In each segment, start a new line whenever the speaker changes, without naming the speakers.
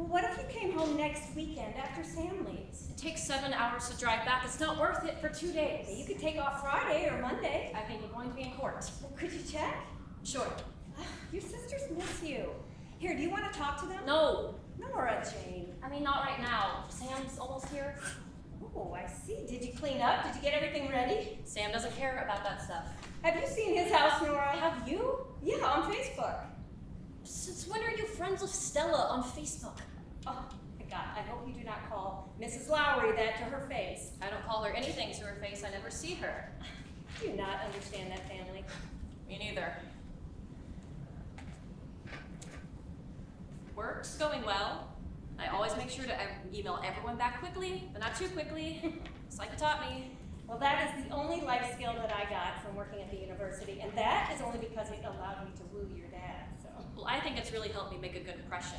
Well, what if you came home next weekend after Sam leaves?
It takes 7 hours to drive back. It's not worth it for 2 days.
You could take off Friday or Monday.
I think we're going to be in court.
Well, could you check?
Sure.
Your sisters miss you. Here, do you want to talk to them?
No.
Nora, Jane.
I mean, not right now. Sam's almost here.
Oh, I see. Did you clean up? Did you get everything ready?
Sam doesn't care about that stuff.
Have you seen his house, Nora?
Have you?
Yeah, on Facebook.
Since when are you friends with Stella on Facebook?
Oh, my God. I hope you do not call Mrs. Lowry that to her face.
I don't call her anything to her face. I never see her.
I do not understand that family.
Me neither. Work's going well. I always make sure to email everyone back quickly, but not too quickly. It's like you taught me.
Well, that is the only life skill that I got from working at the university, and that is only because it allowed me to woo your dad, so.
Well, I think it's really helped me make a good impression.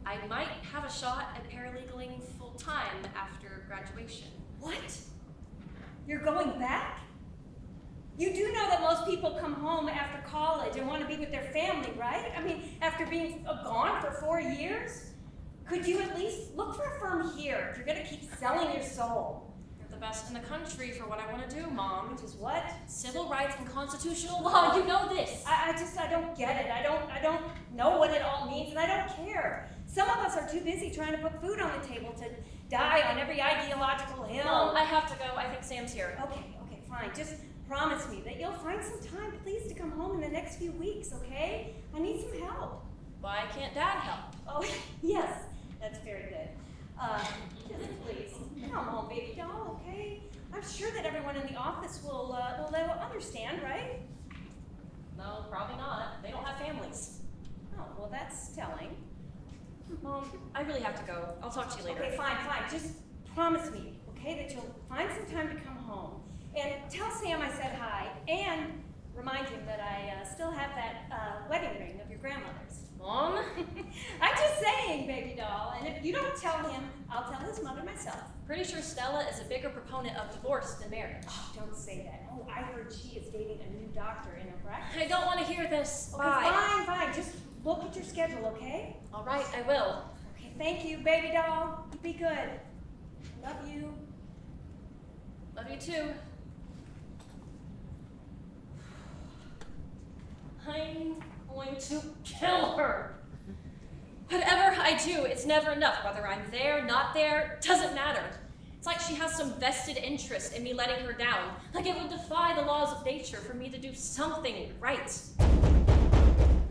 I might have a shot at paralegaling full-time after graduation.
What? You're going back? You do know that most people come home after college and want to be with their family, right? I mean, after being gone for 4 years? Could you at least look for a firm here if you're going to keep selling your soul?
You're the best in the country for what I want to do, Mom.
Which is what?
Civil rights and constitutional law. You know this.
I don't get it. I don't know what it all means, and I don't care. Some of us are too busy trying to put food on the table to die on every ideological hill.
Mom, I have to go. I think Sam's here.
Okay, fine. Just promise me that you'll find some time, please, to come home in the next few weeks, okay? I need some help.
Why can't Dad help?
Oh, yes, that's very good. Just please, come home, baby doll, okay? I'm sure that everyone in the office will understand, right?
No, probably not. They don't have families.
Oh, well, that's telling.
Mom, I really have to go. I'll talk to you later.
Okay, fine. Just promise me, okay, that you'll find some time to come home. And tell Sam I said hi, and remind him that I still have that wedding ring of your grandmother's.
Mom?
I'm just saying, baby doll, and if you don't tell him, I'll tell his mother myself.
Pretty sure Stella is a bigger proponent of divorce than marriage.
Oh, don't say that. Oh, I heard she is dating a new doctor in her practice.
I don't want to hear this.
Okay,
Bye.
fine. Just look at your schedule, okay?
All right, I will.
Okay, thank you, baby doll. Be good. Love you.
Love you too. I'm going to kill her. Whatever I do, it's never enough. Whether I'm there, not there, doesn't matter. It's like she has some vested interest in me letting her down. Like it would defy the laws of nature for me to do something right.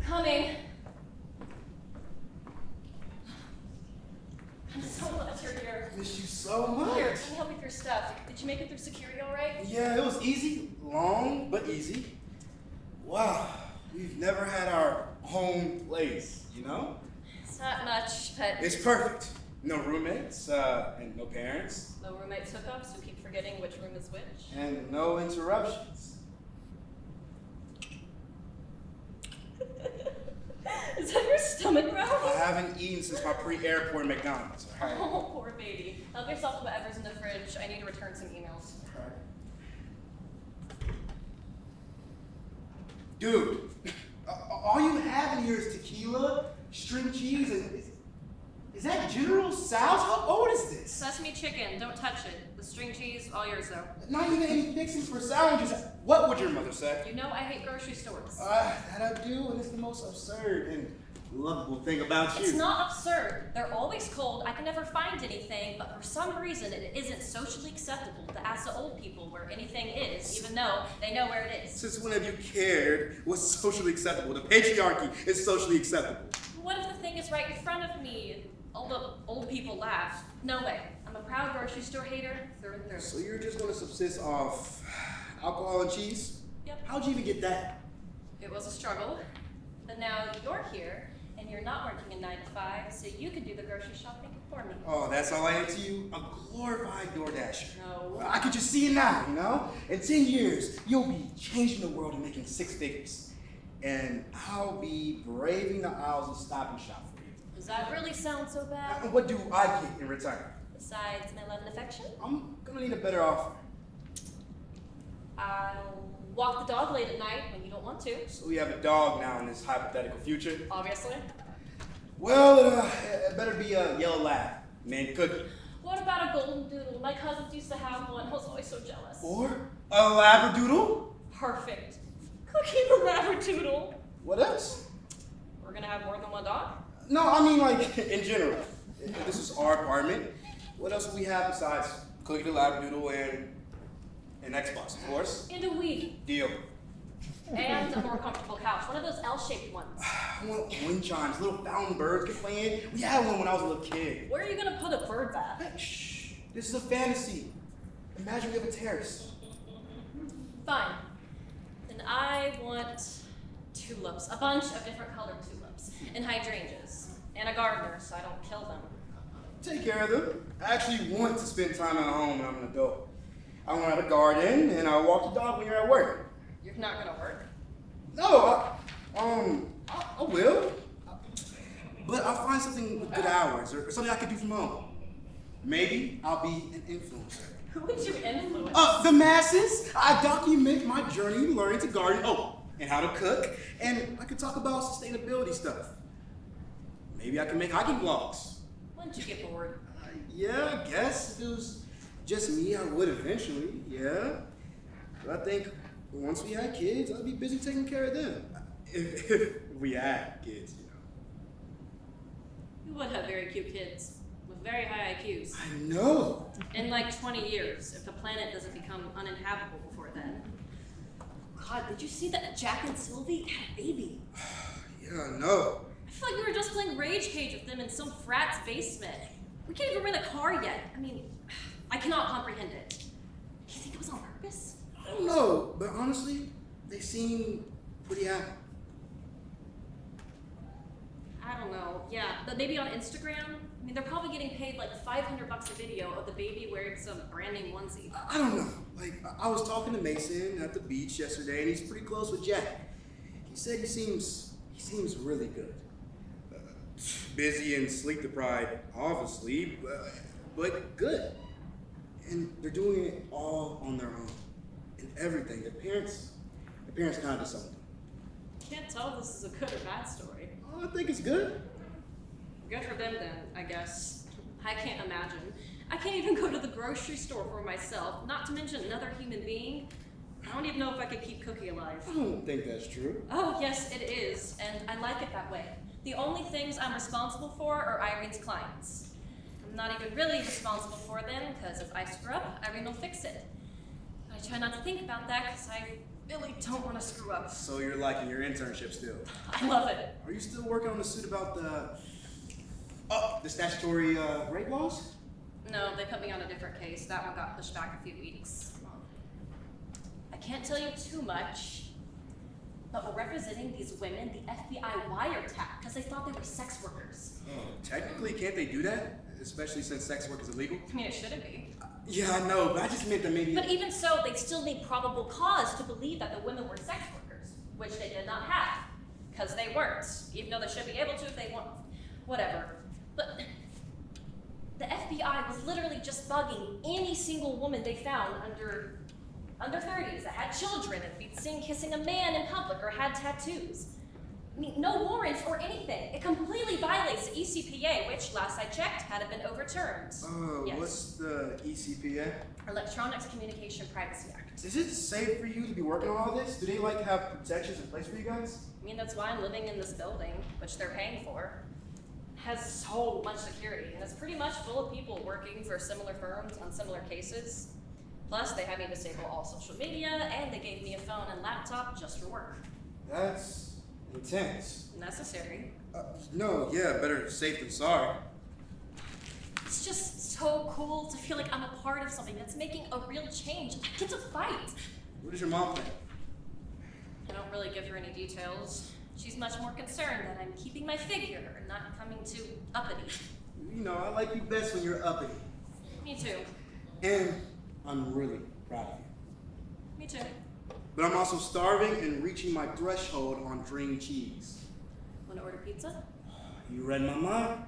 Coming. I'm so glad you're here.
Miss you so much.
Here, can you help me with your stuff? Did you make it through security all right?
Yeah, it was easy. Long, but easy. Wow, we've never had our home place, you know?
It's not much, but...
It's perfect. No roommates, and no parents.
No roommates hookups who keep forgetting which room is which.
And no interruptions.
Is that your stomach growling?
I haven't eaten since my pre-airport McDonald's, all right?
Oh, poor baby. Help yourself to whatever's in the fridge. I need to return some emails.
All right. Dude, all you have in here is tequila, string cheese, and is that General Tso's? How old is this?
Sesame chicken, don't touch it. The string cheese, all yours though.
Not even any fixings for sandwiches. What would your mother say?
You know I hate grocery stores.
That I do, and it's the most absurd and lovable thing about you.
It's not absurd. They're always cold. I can never find anything, but for some reason it isn't socially acceptable to ask the old people where anything is, even though they know where it is.
Since when have you cared what's socially acceptable? The patriarchy is socially acceptable.
What if the thing is right in front of me? All the old people laugh. No way. I'm a proud grocery store hater through and through.
So you're just gonna subsist off alcohol and cheese?
Yep.
How'd you even get that?
It was a struggle, but now you're here, and you're not working a 9 to 5, so you can do the grocery shopping for me.
Oh, that's all I am to you? A glorified DoorDasher.
No.
I could just see it now, you know? In 10 years, you'll be changing the world and making 6 figures. And I'll be braving the aisles of Stop and Shop for you.
Does that really sound so bad?
And what do I get in return?
Besides my love and affection?
I'm gonna need a better offer.
I'll walk the dog late at night when you don't want to.
So we have a dog now in this hypothetical future.
Obviously.
Well, it better be a yellow lab named Cookie.
What about a golden doodle? My cousins used to have one. I was always so jealous.
Or a labradoodle?
Perfect. Cookie the labradoodle.
What else?
We're gonna have more than one dog?
No, I mean like in general. This is our apartment. What else do we have besides Cookie the labradoodle and an Xbox, of course?
And a Wii.
Deal.
And a more comfortable couch. One of those L-shaped ones.
I want wind chimes, little fountain birds can play in. We had one when I was a little kid.
Where are you gonna put a bird bath?
Hey, shh, this is a fantasy. Imagine we have a terrace.
Fine. Then I want tulips. A bunch of different colored tulips. And hydrangeas. And a gardener so I don't kill them.
Take care of them. I actually want to spend time at home when I'm an adult. I want to have a garden and I'll walk the dog when you're at work.
You're not gonna work?
No, I will. But I'll find something with good hours or something I can do from home. Maybe I'll be an influencer.
Who would you influence?
The masses. I document my journey learning to garden. Oh, and how to cook. And I could talk about sustainability stuff. Maybe I can make hiking vlogs.
Wouldn't you get bored?
Yeah, I guess if it was just me, I would eventually. Yeah. But I think once we had kids, I'd be busy taking care of them. If we had kids, you know.
You would have very cute kids with very high IQs.
I know.
In like 20 years, if the planet doesn't become uninhabitable before then. God, did you see that Jack and Sylvie had a baby?
Yeah, I know.
I feel like we were just playing Rage Cage with them in some frat's basement. We can't even rent a car yet. I mean, I cannot comprehend it. Do you think it was on purpose?
I don't know, but honestly, they seem pretty happy.
I don't know. Yeah, but maybe on Instagram? I mean, they're probably getting paid like $500 a video of the baby wearing some brand name onesie.
I don't know. Like, I was talking to Mason at the beach yesterday, and he's pretty close with Jack. He said he seems really good. Busy and sleep deprived, obviously, but good. And they're doing it all on their own. And everything. Their parents kind of disowned them.
Can't tell if this is a good or bad story.
Oh, I think it's good.
Good for them then, I guess. I can't imagine. I can't even go to the grocery store for myself, not to mention another human being. I don't even know if I could keep Cookie alive.
I don't think that's true.
Oh, yes, it is, and I like it that way. The only things I'm responsible for are Irene's clients. I'm not even really responsible for them, because if I screw up, Irene will fix it. But I try not to think about that, because I really don't want to screw up.
So you're liking your internship still?
I love it.
Are you still working on the suit about the statutory rape laws?
No, they put me on a different case. That one got pushed back a few weeks. I can't tell you too much, but we're representing these women the FBI wiretap because they thought they were sex workers.
Oh, technically, can't they do that? Especially since sex work is illegal?
I mean, it shouldn't be.
Yeah, I know, but I just meant that maybe...
But even so, they'd still need probable cause to believe that the women were sex workers, which they did not have, because they weren't, even though they should be able to if they want. Whatever. But the FBI was literally just bugging any single woman they found under 30s that had children and be seen kissing a man in public or had tattoos. I mean, no warrants or anything. It completely violates the ECPA, which, last I checked, hadn't been overturned. Yes.
What's the ECPA?
Electronics Communication Privacy Act.
Is it safe for you to be working on all this? Do they, like, have protections in place for you guys?
I mean, that's why I'm living in this building, which they're paying for. Has so much security, and it's pretty much full of people working for similar firms on similar cases. Plus, they had me disable all social media, and they gave me a phone and laptop just for work.
That's intense.
Necessary.
No, yeah, better safe than sorry.
It's just so cool to feel like I'm a part of something that's making a real change. I get to fight.
What does your mom think?
I don't really give her any details. She's much more concerned that I'm keeping my figure and not coming too uppity.
You know, I like you best when you're uppity.
Me too.
And I'm really proud of you.
Me too.
But I'm also starving and reaching my threshold on dream cheese.
Wanna order pizza?
You read my mind?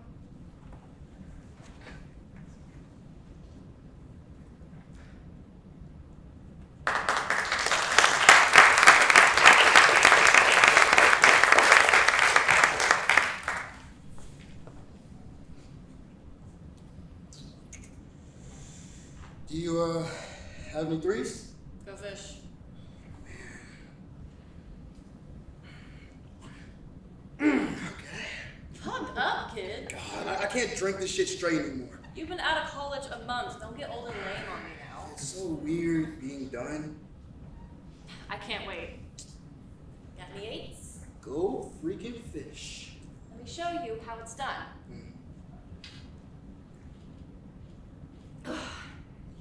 Do you, have any threes?
Go fish.
Okay.
Fuck up, kid.
God, I can't drink this shit straight anymore.
You've been out of college a month. Don't get old and lame on me now.
It's so weird being done.
I can't wait. Got any eights?
Go freaking fish.
Let me show you how it's done.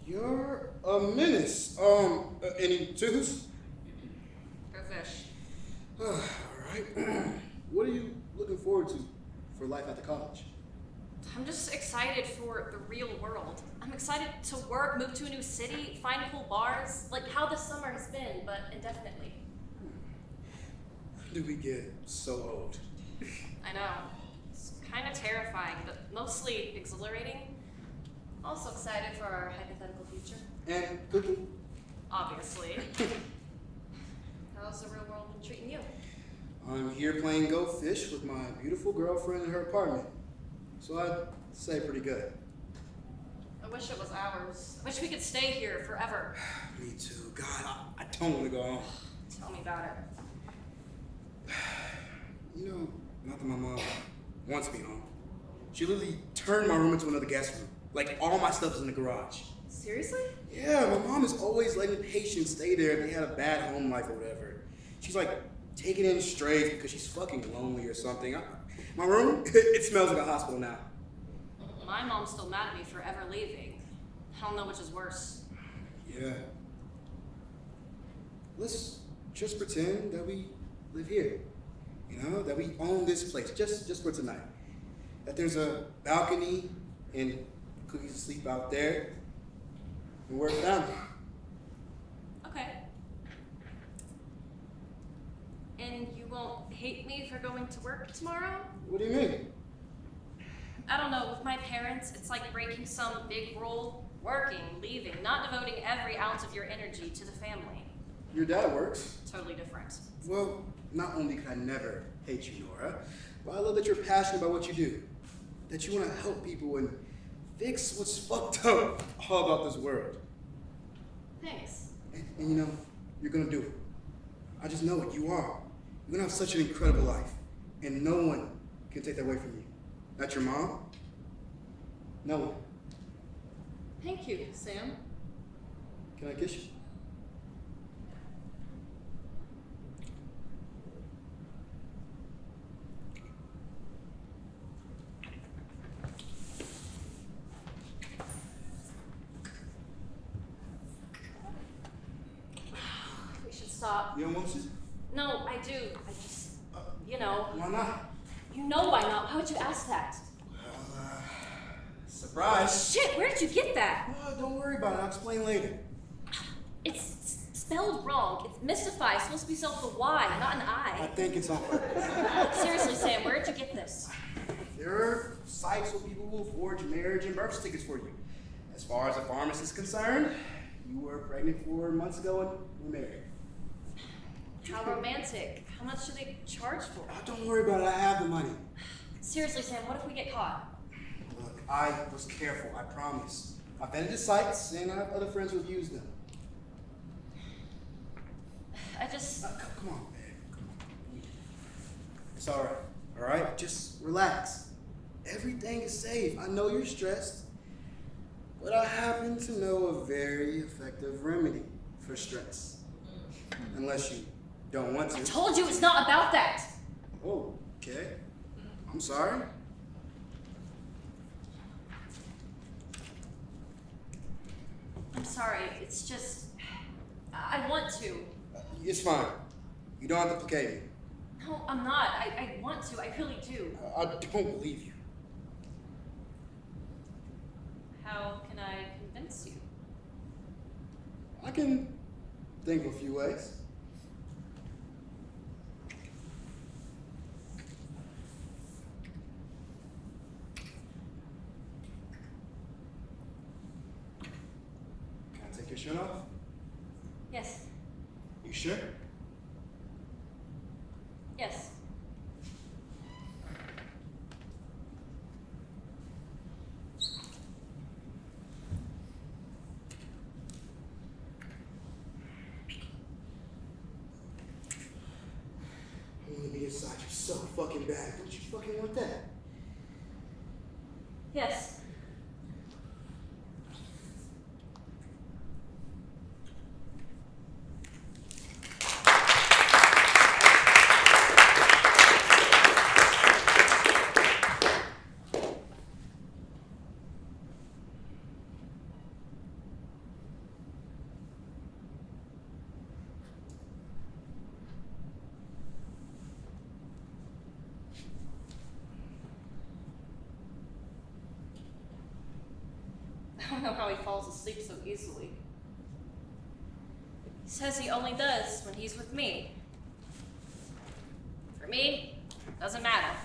You're a menace. Any twos?
Go fish.
Alright. What are you looking forward to for life after college?
I'm just excited for the real world. I'm excited to work, move to a new city, find cool bars, like how this summer has been, but indefinitely.
When do we get so old?
I know. It's kind of terrifying, but mostly exhilarating. Also excited for our hypothetical future.
And cooking?
Obviously. How's the real world been treating you?
I'm here playing Go Fish with my beautiful girlfriend in her apartment. So I'd say pretty good.
I wish it was ours. I wish we could stay here forever.
Me too. God, I don't want to go home.
Tell me about it.
You know, not that my mom wants me home. She literally turned my room into another guest room. Like, all my stuff is in the garage.
Seriously?
Yeah, my mom is always letting patients stay there if they had a bad home life or whatever. She's like taking in strays because she's fucking lonely or something. My room, it smells like a hospital now.
My mom's still mad at me for ever leaving. I don't know which is worse.
Yeah. Let's just pretend that we live here. You know, that we own this place just for tonight. That there's a balcony and Cookies asleep out there. And we're a family.
Okay. And you won't hate me for going to work tomorrow?
What do you mean?
I don't know, with my parents, it's like breaking some big rule. Working, leaving, not devoting every ounce of your energy to the family.
Your dad works.
Totally different.
Well, not only could I never hate you, Nora, but I love that you're passionate about what you do. That you want to help people and fix what's fucked up all about this world.
Thanks.
And you know, you're gonna do it. I just know it, you are. You're gonna have such an incredible life. And no one can take that away from you. Not your mom. No one.
Thank you, Sam.
Can I kiss you?
We should stop.
You don't want to?
No, I do. I just, you know.
Why not?
You know why not. Why would you ask that?
Well, surprise.
Shit, where did you get that?
Don't worry about it. I'll explain later.
It's spelled wrong. It's mystified. It's supposed to be spelled with a Y, not an
I
I.
think it's on purpose.
Seriously, Sam, where did you get this?
There are sites where people will forge marriage and birth certificates for you. As far as a pharmacist is concerned, you were pregnant 4 months ago and we're married.
How romantic. How much do they charge for it?
Don't worry about it. I have the money.
Seriously, Sam, what if we get caught?
Look, I was careful. I promise. I vetted the sites and I have other friends who've used them.
I just...
Come on, babe. Come on. It's all right. All right? Just relax. Everything is safe. I know you're stressed, but I happen to know a very effective remedy for stress. Unless you don't want to.
I told you it's not about that.
Oh, okay. I'm sorry.
I'm sorry. It's just... I want to.
It's fine. You don't have to placate me.
No, I'm not. I want to. I really do.
I don't believe you.
How can I convince you?
I can think of a few ways. Can I take your shirt off?
Yes.
You sure?
Yes.
inside you so fucking bad. Don't you fucking want that?
Yes. I don't know how he falls asleep so easily. He says he only does when he's with me. For me, doesn't matter.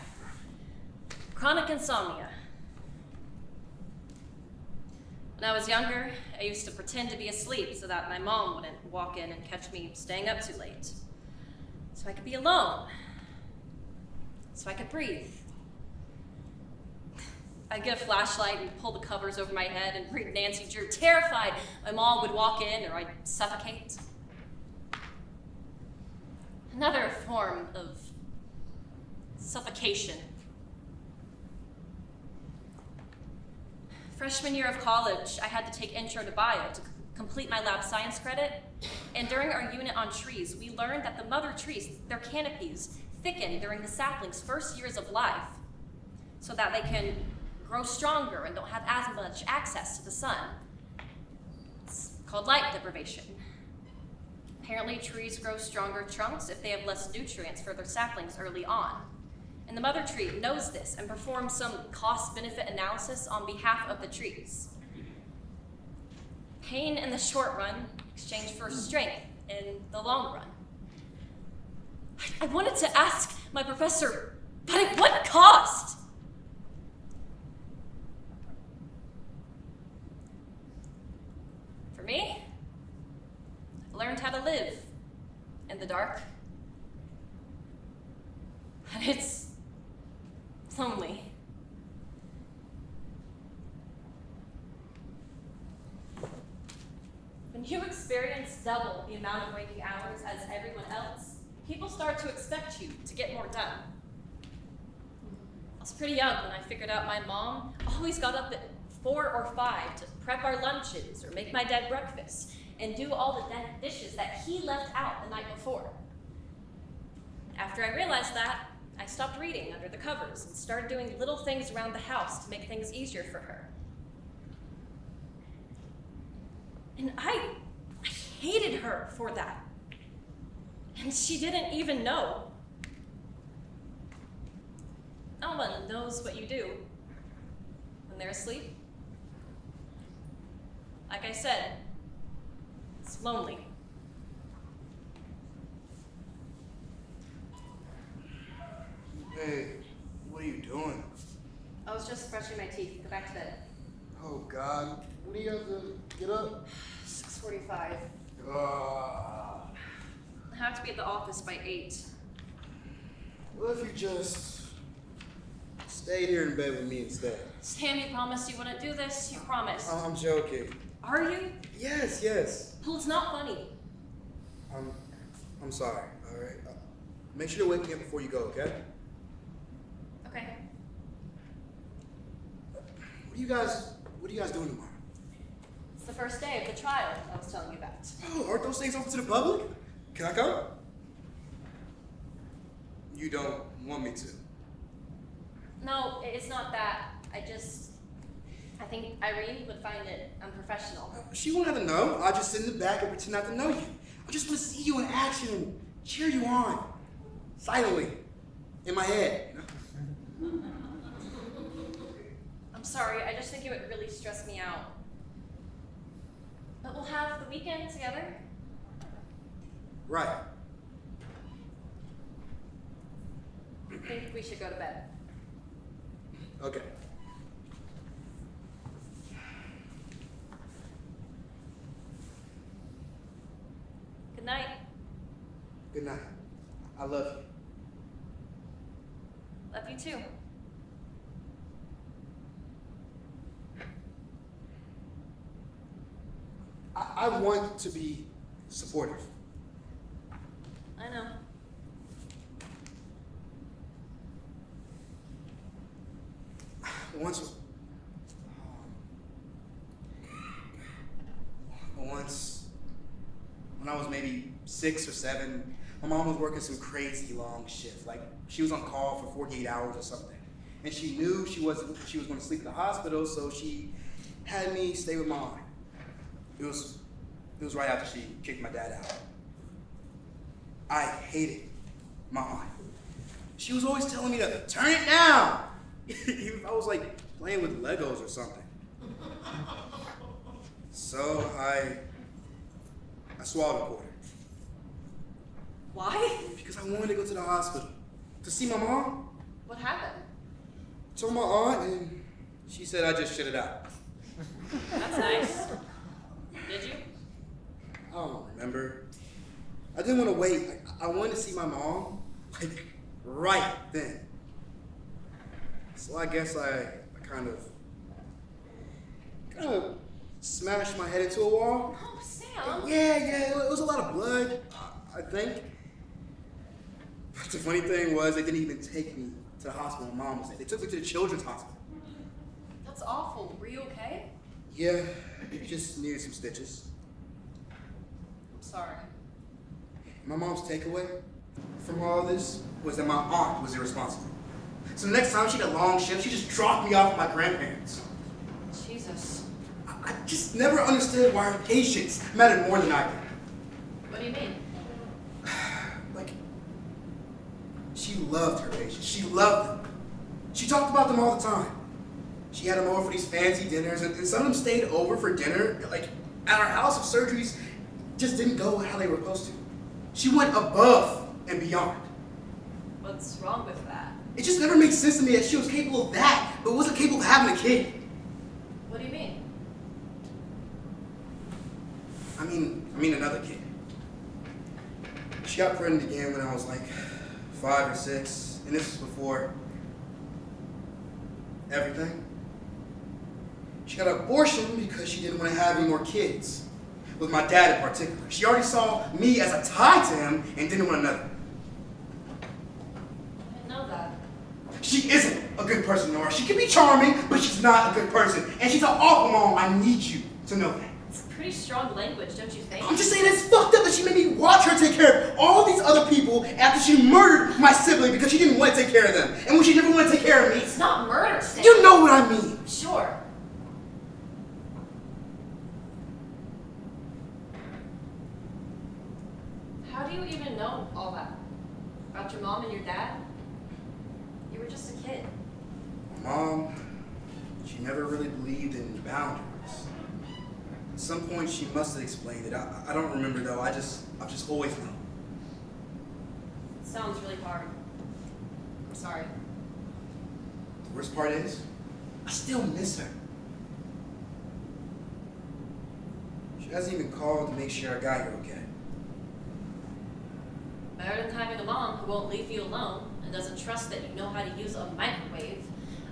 Chronic insomnia. When I was younger, I used to pretend to be asleep so that my mom wouldn't walk in and catch me staying up too late. So I could be alone. So I could breathe. I'd get a flashlight and pull the covers over my head and read Nancy Drew, terrified my mom would walk in or I'd suffocate. Another form of suffocation. Freshman year of college, I had to take Intro to Bio to complete my lab science credit. And during our unit on trees, we learned that the mother trees, their canopies, thicken during the sapling's first years of life so that they can grow stronger and don't have as much access to the sun. It's called light deprivation. Apparently, trees grow stronger trunks if they have less nutrients for their saplings early on. And the mother tree knows this and performs some cost-benefit analysis on behalf of the trees. Pain in the short run exchanged for strength in the long run. I wanted to ask my professor, but at what cost? For me, I learned how to live in the dark. And it's lonely. When you experience double the amount of waking hours as everyone else, people start to expect you to get more done. I was pretty young when I figured out my mom always got up at 4 or 5 to prep our lunches or make my dad breakfast and do all the dishes that he left out the night before. After I realized that, I stopped reading under the covers and started doing little things around the house to make things easier for her. And I hated her for that. And she didn't even know. No one knows what you do when they're asleep. Like I said, it's lonely.
Hey, what are you doing?
I was just brushing my teeth. Go back to bed.
Oh, God. When do you have to get up?
6:45.
Ah.
I have to be at the office by 8.
What if you just stayed here in bed with me instead?
Sam, you promised you wouldn't do this. You promised.
I'm joking.
Are you?
Yes.
Well, it's not funny.
I'm sorry, all right? Make sure to wake me up before you go, okay?
Okay.
What are you guys doing tomorrow?
It's the first day of the trial I was telling you about.
Oh, aren't those things open to the public? Can I come? You don't want me to?
No, it's not that. I think Irene would find it unprofessional.
She won't have to know. I'll just sit in the back and pretend not to know you. I just want to see you in action and cheer you on. Silently. In my head.
I'm sorry, I just think it would really stress me out. But we'll have the weekend together.
Right.
I think we should go to bed.
Okay.
Good night.
Good night. I love you.
Love you too.
I want to be supportive.
I know.
Once, when I was maybe 6 or 7, my mom was working some crazy long shift. Like, she was on call for 48 hours or something. And she knew she was going to sleep at the hospital, so she had me stay with my aunt. It was right after she kicked my dad out. I hated my aunt. She was always telling me to turn it down, even if I was like playing with Legos or something. So I swallowed a quarter.
Why?
Because I wanted to go to the hospital to see my mom.
What happened?
Told my aunt, and she said I just shit it out.
That's nice. Did you?
I don't remember. I didn't want to wait. I wanted to see my mom, like, right then. So I guess I kind of smashed my head into a wall.
Oh, Sam.
Yeah, it was a lot of blood, I think. But the funny thing was, they didn't even take me to the hospital my mom was in. They took me to the children's hospital.
That's awful. Were you okay?
Yeah, just needed some stitches.
I'm sorry.
My mom's takeaway from all this was that my aunt was irresponsible. So the next time she had a long shift, she just dropped me off with my grandparents.
Jesus.
I just never understood why her patients mattered more than I did.
What do you mean?
Like, she loved her patients. She loved them. She talked about them all the time. She had them over for these fancy dinners, and some of them stayed over for dinner, like, at our house if surgeries just didn't go how they were supposed to. She went above and beyond.
What's wrong with that?
It just never made sense to me that she was capable of that, but wasn't capable of having a kid.
What do you mean?
I mean another kid. She got pregnant again when I was like 5 or 6, and this was before everything. She got an abortion because she didn't want to have any more kids, with my dad in particular. She already saw me as a tie to him and didn't want another.
I didn't know that.
She isn't a good person, Nora. She can be charming, but she's not a good person. And she's an awful mom. I need you to know that.
It's pretty strong language, don't you think?
I'm just saying it's fucked up that she made me watch her take care of all these other people after she murdered my sibling because she didn't want to take care of them. And when she never wanted to take care of me.
It's not murder, Sam.
You know what I mean.
Sure. How do you even know all that? About your mom and your dad? You were just a kid.
My mom, she never really believed in boundaries. At some point she must have explained it. I don't remember though. I've just always known.
It sounds really hard. I'm sorry.
The worst part is, I still miss her. She hasn't even called to make sure I got here okay.
Better than having a mom who won't leave you alone and doesn't trust that you know how to use a microwave.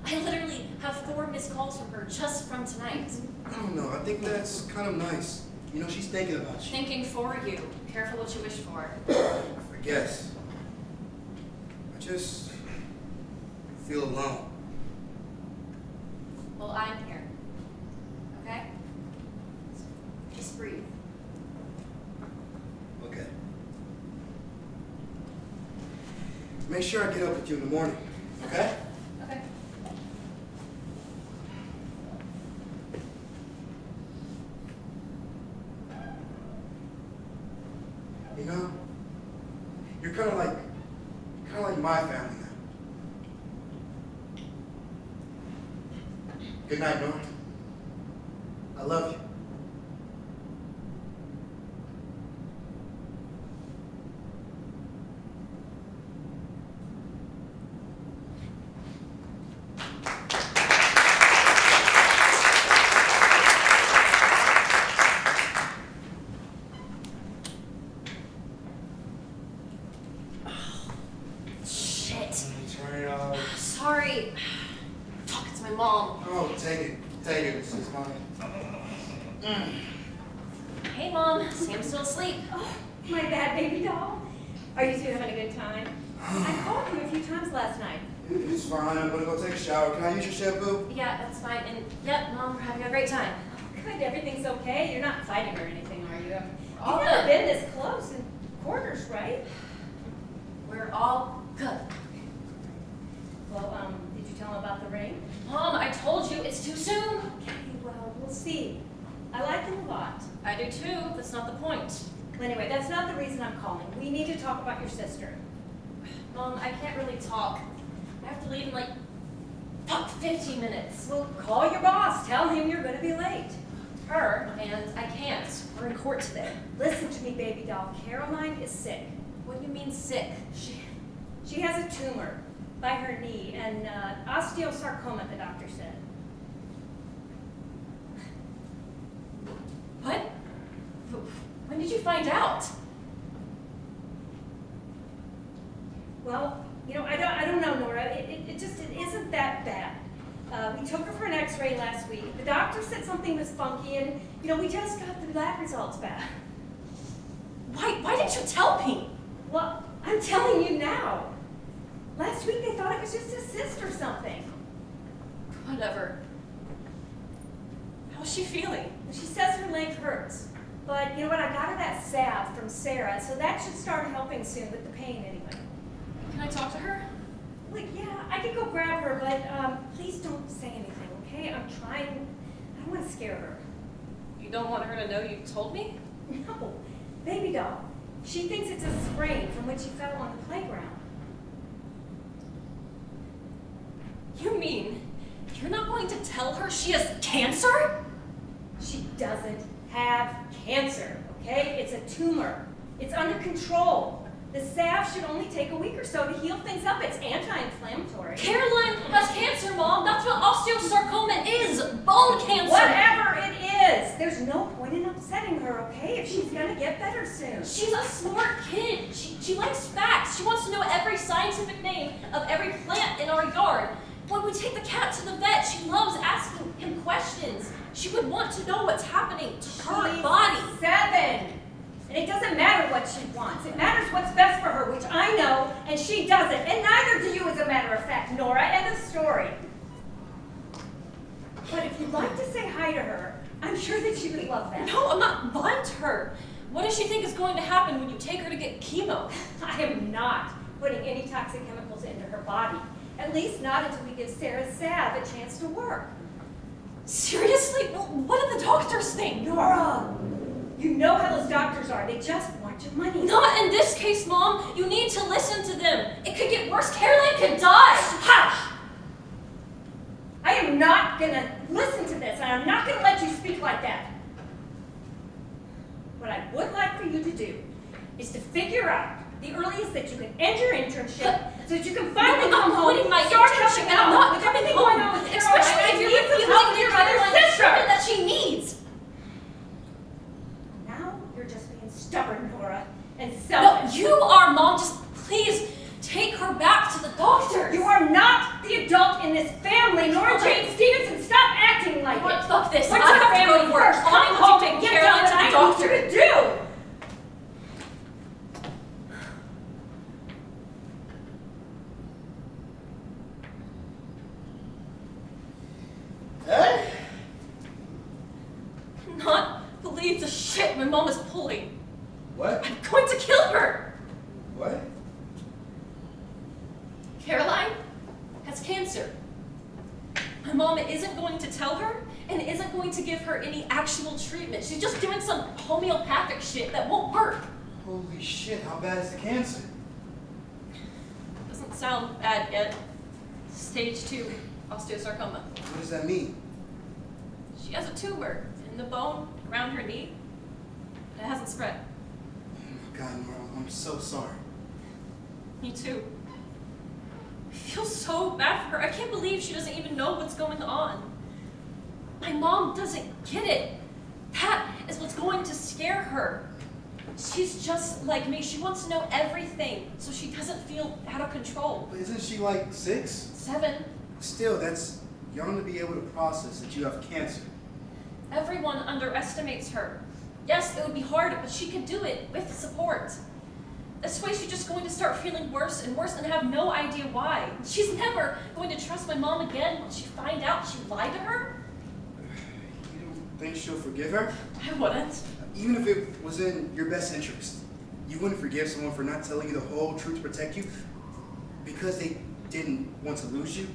I literally have 4 missed calls from her just from tonight.
I don't know. I think that's kind of nice. You know, she's thinking about you.
Thinking for you. Careful what you wish for.
I guess. I just feel alone.
Well, I'm here. Okay? Just breathe.
Okay. Make sure I get up with you in the morning. Okay?
Okay.
You know, you're kind of like my family now. Good night, Nora. I love you.
Sorry. Fuck, it's my mom.
Oh, take it. This is mine.
Hey, Mom. Sam's still asleep.
Oh, my bad, Babydoll. Are you two having a good time? I called you a few times last night.
It's fine. I'm gonna go take a shower. Can I use your shampoo?
Yeah, that's fine. And yep, Mom, we're having a great time.
Good, everything's okay? You're not fighting or anything, are you?
All
You've never
good.
been this close in quarters, right?
We're all good.
Well, did you tell him about the ring?
Mom, I told you it's too soon.
Okay, well, we'll see. I like him a lot.
I do too. That's not the point.
Well, anyway, that's not the reason I'm calling. We need to talk about your sister.
Mom, I can't really talk. I have to leave in like 15 minutes.
Well, call your boss. Tell him you're going to be late.
Her, and I can't. We're in court today.
Listen to me, baby doll. Caroline is sick.
What do you mean sick?
She has a tumor by her knee and osteosarcoma, the doctor said.
What? When did you find out?
Well, you know, I don't know, Nora. It isn't that bad. We took her for an x-ray last week. The doctor said something was funky and, you know, we just got the lab results back.
Why didn't you tell me?
Well, I'm telling you now. Last week they thought it was just a cyst or something.
Whatever. How's she feeling?
She says her leg hurts. But you know what, I got her that salve from Sarah, so that should start helping soon with the pain anyway.
Can I talk to her?
Well, yeah, I could go grab her, but please don't say anything, okay? I'm trying, I don't want to scare her.
You don't want her to know you told me?
No, baby doll. She thinks it's a sprain from when she fell on the playground.
You mean you're not going to tell her she has cancer?
She doesn't have cancer, okay? It's a tumor. It's under control. The salve should only take a week or so to heal things up. It's anti-inflammatory.
Caroline has cancer, Mom. That's what osteosarcoma is. Bone cancer.
Whatever it is, there's no point in upsetting her, okay? If she's gonna get better soon.
She's a smart kid. She likes facts. She wants to know every scientific name of every plant in our yard. When we take the cat to the vet, she loves asking him questions. She would want to know what's happening to her
She's
body.
7. And it doesn't matter what she wants. It matters what's best for her, which I know, and she doesn't. And neither do you, as a matter of fact, Nora. End of story. But if you'd like to say hi to her, I'm sure that she would love that.
No, I'm not lying to her. What does she think is going to happen when you take her to get chemo?
I am not putting any toxic chemicals into her body. At least not until we give Sarah's salve a chance to work.
Seriously? Well, what do the doctors think?
Nora, you know how those doctors are. They just want your money.
Not in this case, Mom. You need to listen to them. It could get worse. Caroline could die.
Hush! I am not gonna listen to this, and I'm not gonna let you speak like that. What I would like for you to do is to figure out the earliest that you can end your internship so that you can finally come home,
quitting my
start
internship,
helping
and I'm
out
not
with
coming
everything
home.
going on with Caroline.
Especially
I
if you're
need some
refusing
help
to
with
give
your other
Caroline the
sister.
treatment that she needs.
Now you're just being stubborn, Nora, and
No,
selfish.
you are, Mom. Just please take her back to the doctor.
You are not the adult in this family, Nora
Okay.
Jane Stevenson. Stop acting like it.
Fuck this.
Put
I
your
have to go
family
to work.
first.
Tell
Come
me what
home
you
and
take
get
Caroline
done
to
what
the
I need
doctor.
you to do.
Hey?
Not believe the shit my mom is pulling.
What?
I'm going to kill her.
What?
Caroline has cancer. My mom isn't going to tell her and isn't going to give her any actual treatment. She's just doing some homeopathic shit that won't work.
Holy shit, how bad is the cancer?
Doesn't sound bad yet. Stage 2 osteosarcoma.
What does that mean?
She has a tumor in the bone around her knee. It hasn't spread.
Oh my God, Nora, I'm so sorry.
Me too. I feel so bad for her. I can't believe she doesn't even know what's going on. My mom doesn't get it. That is what's going to scare her. She's just like me. She wants to know everything so she doesn't feel out of control.
But isn't she like 6?
7.
Still, that's young to be able to process that you have cancer.
Everyone underestimates her. Yes, it would be hard, but she could do it with support. This way she's just going to start feeling worse and worse and have no idea why. She's never going to trust my mom again when she finds out she lied to her.
You don't think she'll forgive her?
I wouldn't.
Even if it was in your best interest, you wouldn't forgive someone for not telling you the whole truth to protect you because they didn't want to lose you?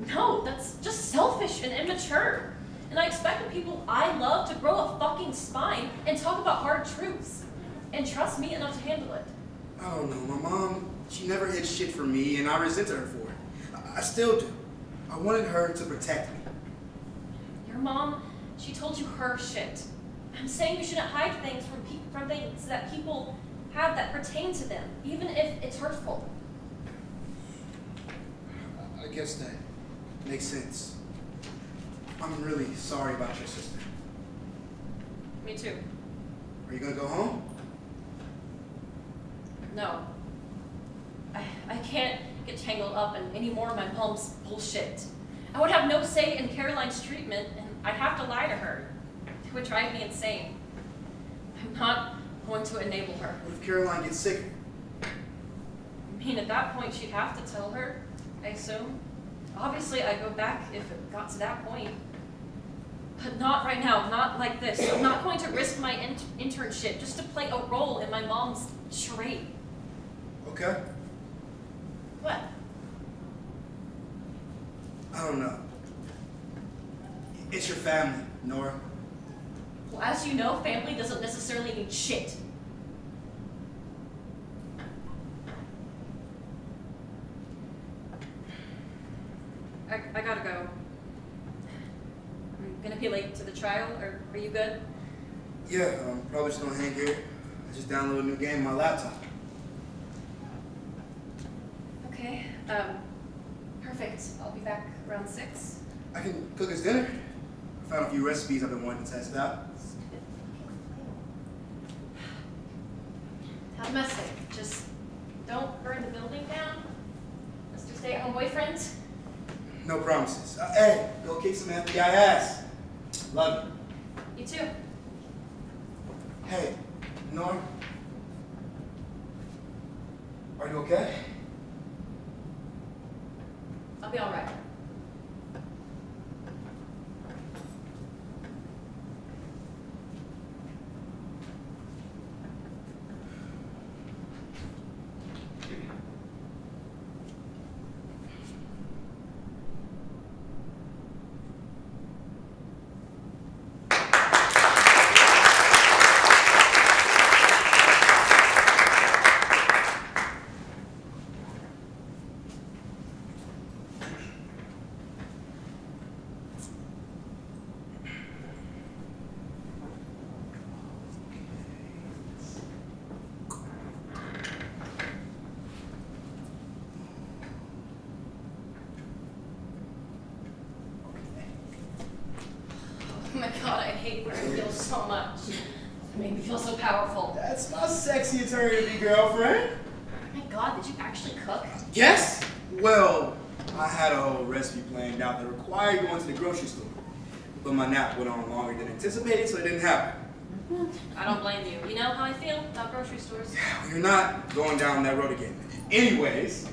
No, that's just selfish and immature. And I expect the people I love to grow a fucking spine and talk about hard truths. And trust me enough to handle it.
I don't know. My mom, she never hid shit from me, and I resented her for it. I still do. I wanted her to protect me.
Your mom, she told you her shit. I'm saying you shouldn't hide things from things that people have that pertain to them, even if it's hurtful.
I guess that makes sense. I'm really sorry about your sister.
Me too.
Are you gonna go home?
No. I can't get tangled up in any more of my mom's bullshit. I would have no say in Caroline's treatment, and I'd have to lie to her. It would drive me insane. I'm not going to enable her.
What if Caroline gets sick?
I mean, at that point, she'd have to tell her, I assume. Obviously, I'd go back if it got to that point. But not right now, not like this. I'm not going to risk my internship just to play a role in my mom's charade.
Okay.
What?
I don't know. It's your family, Nora.
Well, as you know, family doesn't necessarily mean shit. I gotta go. I'm gonna be late to the trial, or are you good?
Yeah, I'm probably just gonna hang here. I just downloaded a new game on my laptop.
Okay, perfect. I'll be back around 6.
I can cook us dinner. I found a few recipes I've been wanting to test out.
Have a message. Just don't burn the building down. Mr. Stay-at-home boyfriend.
No promises. Hey, go kick some FBI ass. Love you.
You too.
Hey, Nora. Are you okay?
I'll be all right. Oh my god, I hate wearing heels so much. It made me feel so powerful.
That's my sexy eternity girlfriend.
Oh my god, did you actually cook?
Yes? Well, I had a whole recipe planned out that required going to the grocery store. But my nap went on longer than anticipated, so it didn't happen.
I don't blame you. You know how I feel about grocery stores?
You're not going down that road again. Anyways,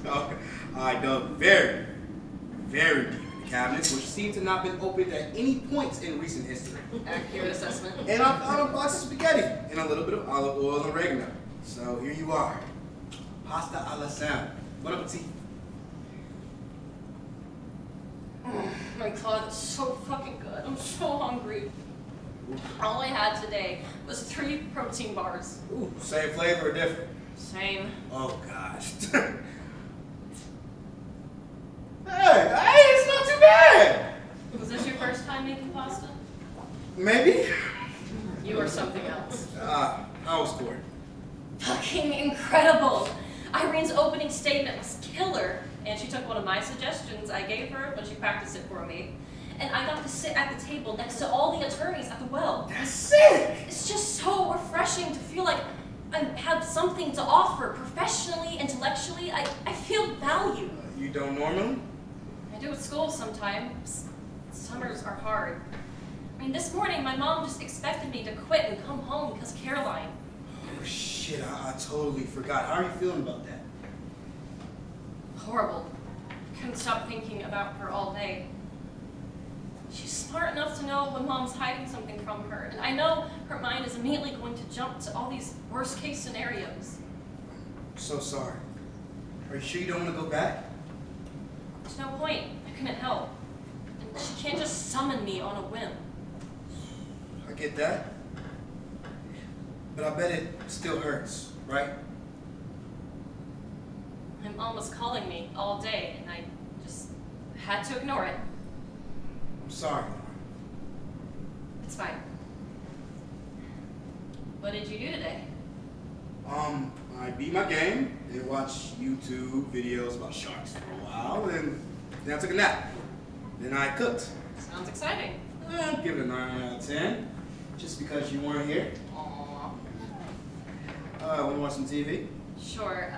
I dug very, very deep in the cabinets, which seem to not have been opened at any point in recent history.
Accurate assessment.
And I found a box of spaghetti and a little bit of olive oil and oregano. So here you are. Pasta Allison. Bon appetit.
Oh my god, it's so fucking good. I'm so hungry. All I had today was 3 protein bars.
Ooh, same flavor or different?
Same.
Oh gosh. Hey, it's not too bad.
Was this your first time making pasta?
Maybe.
You or something else.
How was court?
Fucking incredible! Irene's opening statement was killer, and she took one of my suggestions I gave her when she practiced it for me. And I got to sit at the table next to all the attorneys at the well.
That's sick!
It's just so refreshing to feel like I have something to offer professionally, intellectually. I feel valued.
You don't normally?
I do at school sometimes. Summers are hard. I mean, this morning my mom just expected me to quit and come home because Caroline.
Shit, I totally forgot. How are you feeling about that?
Horrible. Couldn't stop thinking about her all day. She's smart enough to know when Mom's hiding something from her, and I know her mind is immediately going to jump to all these worst-case scenarios.
I'm so sorry. Are you sure you don't want to go back?
There's no point. I couldn't help. And she can't just summon me on a whim.
I get that. But I bet it still hurts, right?
My mom was calling me all day, and I just had to ignore it.
I'm sorry, Nora.
It's fine. What did you do today?
I beat my game and watched YouTube videos about sharks for a while, and then I took a nap. Then I cooked.
Sounds exciting.
I'd give it a 9 out of 10, just because you weren't here.
Aww.
Want to watch some TV?
Sure.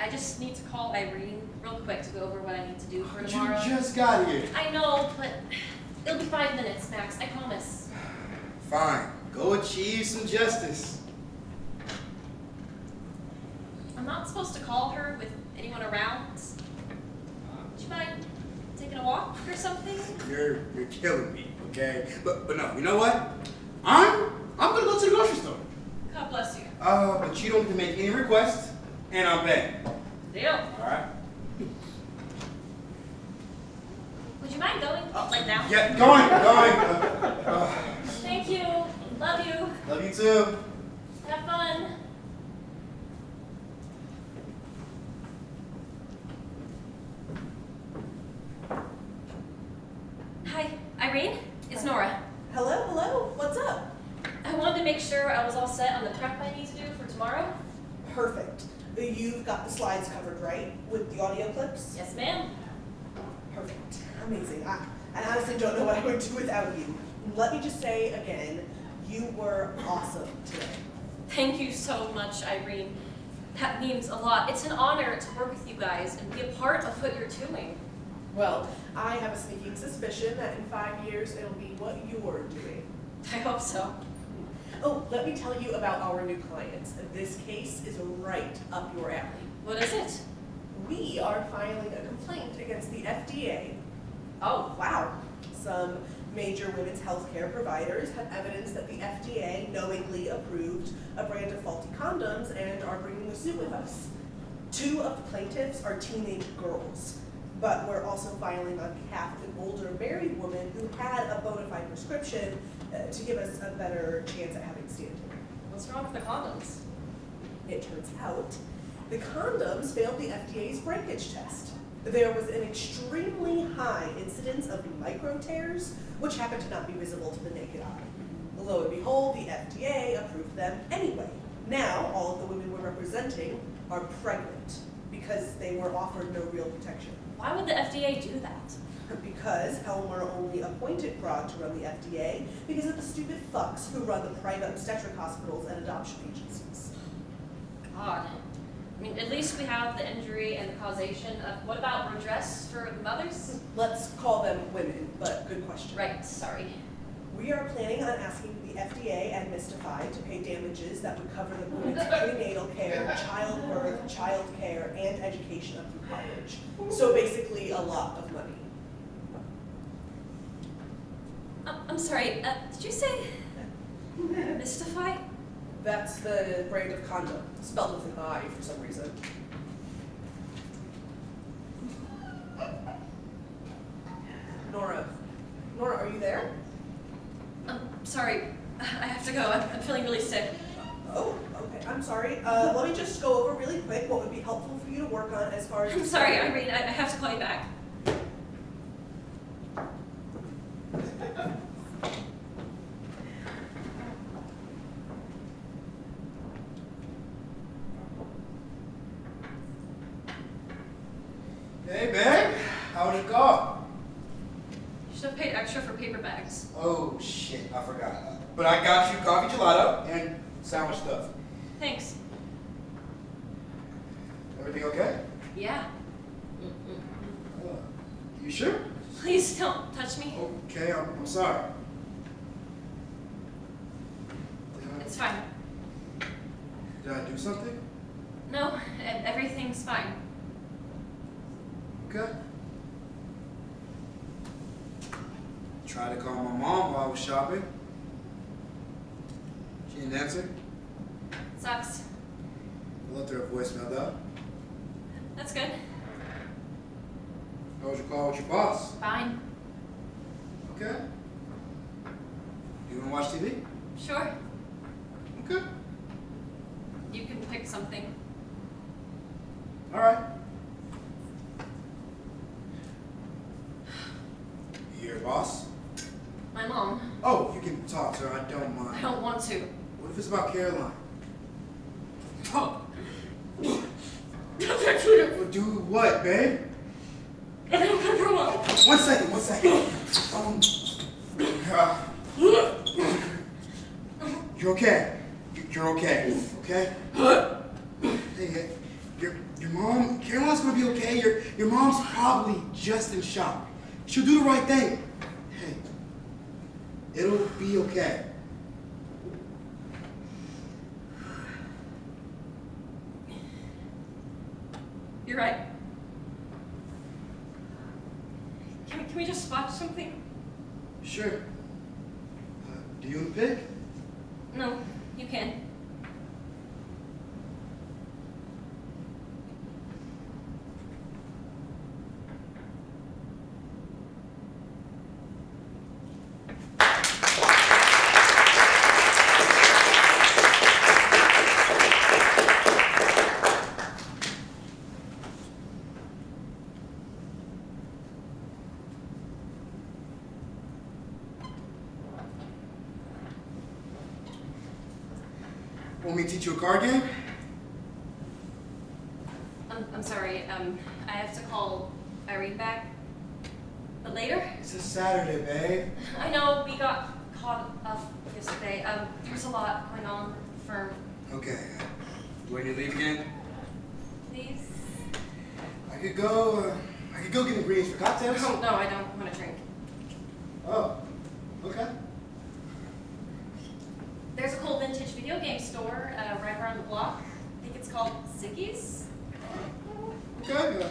I just need to call Irene real quick to go over what I need to do for
But
tomorrow.
you just got here.
I know, but it'll be 5 minutes, Max. I promise.
Fine. Go achieve some justice.
I'm not supposed to call her with anyone around. Would you mind taking a walk or something?
You're killing me, okay? But no, you know what? I'm gonna go to the grocery store.
God bless you.
But you don't have to make any requests, and I'm paying.
Deal.
All right?
Would you mind going? Like now?
Yeah, going.
Thank you. Love you.
Love you too.
Have fun. Hi, Irene. It's Nora.
Hello, what's up?
I wanted to make sure I was all set on the prep I need to do for tomorrow.
Perfect. You've got the slides covered, right? With the audio clips?
Yes, ma'am.
Perfect. Amazing. I honestly don't know what I would do without you. Let me just say again, you were awesome today.
Thank you so much, Irene. That means a lot. It's an honor to work with you guys and be a part of what you're doing.
Well, I have a sneaking suspicion that in 5 years it'll be what you're doing.
I hope so.
Oh, let me tell you about our new clients. This case is right up your alley.
What is it?
We are filing a complaint against the FDA.
Oh,
Wow. Some major women's healthcare providers have evidence that the FDA knowingly approved a brand of faulty condoms and are bringing a suit with us. 2 of the plaintiffs are teenage girls, but we're also filing on behalf of an older married woman who had a bona fide prescription to give us a better chance at having standing.
what's wrong with the condoms?
It turns out the condoms failed the FDA's breakage test. There was an extremely high incidence of micro tears, which happened to not be visible to the naked eye. Lo and behold, the FDA approved them anyway. Now, all of the women we're representing are pregnant because they were offered no real protection.
Why would the FDA do that?
Because Helmer only appointed Prague to run the FDA because of the stupid fucks who run the private obstetric hospitals and adoption agencies.
God. I mean, at least we have the injury and the causation. What about redress for the mothers?
Let's call them women, but good question.
Right, sorry.
We are planning on asking the FDA and Mystified to pay damages that would cover the women's prenatal care, childbirth, child care, and education up through college. So basically a lot of money.
I'm sorry, did you say Mystify?
That's the brand of condom, spelled with an I for some reason. Nora, are you there?
Sorry, I have to go. I'm feeling really sick.
Oh, okay, I'm sorry. Let me just go over really quick what would be helpful for you to work on as far as...
I'm sorry, Irene, I have to call you back.
Hey, babe. How was your call?
You should have paid extra for paper bags.
Oh, shit. I forgot. But I got you coffee gelato and sandwich stuff.
Thanks.
Everything okay?
Yeah.
You sure?
Please don't touch me.
Okay, I'm sorry.
It's fine.
Did I do something?
No, everything's fine.
Okay. Tried to call my mom while I was shopping. She didn't answer.
Sucks.
I left her a voicemail though.
That's good.
How was your call with your boss?
Fine.
Okay. You wanna watch TV?
Sure.
Okay.
You can pick something.
Alright. You your boss?
My mom.
Oh, you can talk to her, I don't mind.
I don't want to.
What if it's about Caroline? Oh. Well, do what, babe?
I don't remember what.
1 second. You're okay. You're okay. Okay? Hey, your mom, Caroline's gonna be okay. Your mom's probably just in shock. She'll do the right thing. Hey, it'll be okay.
You're right. Can we just watch something?
Sure. Do you want to pick?
No, you can.
Want me to teach you a card game?
I'm sorry, I have to call Irene back. But later?
It's a Saturday, babe.
I know, we got caught up yesterday. There's a lot going on at the firm.
Okay. When you leave again?
Please?
I could go get ingredients for cocktails.
No, I don't want to drink.
Oh, okay.
There's a cool vintage video game store right around the block. I think it's called Ziggy's.
Okay.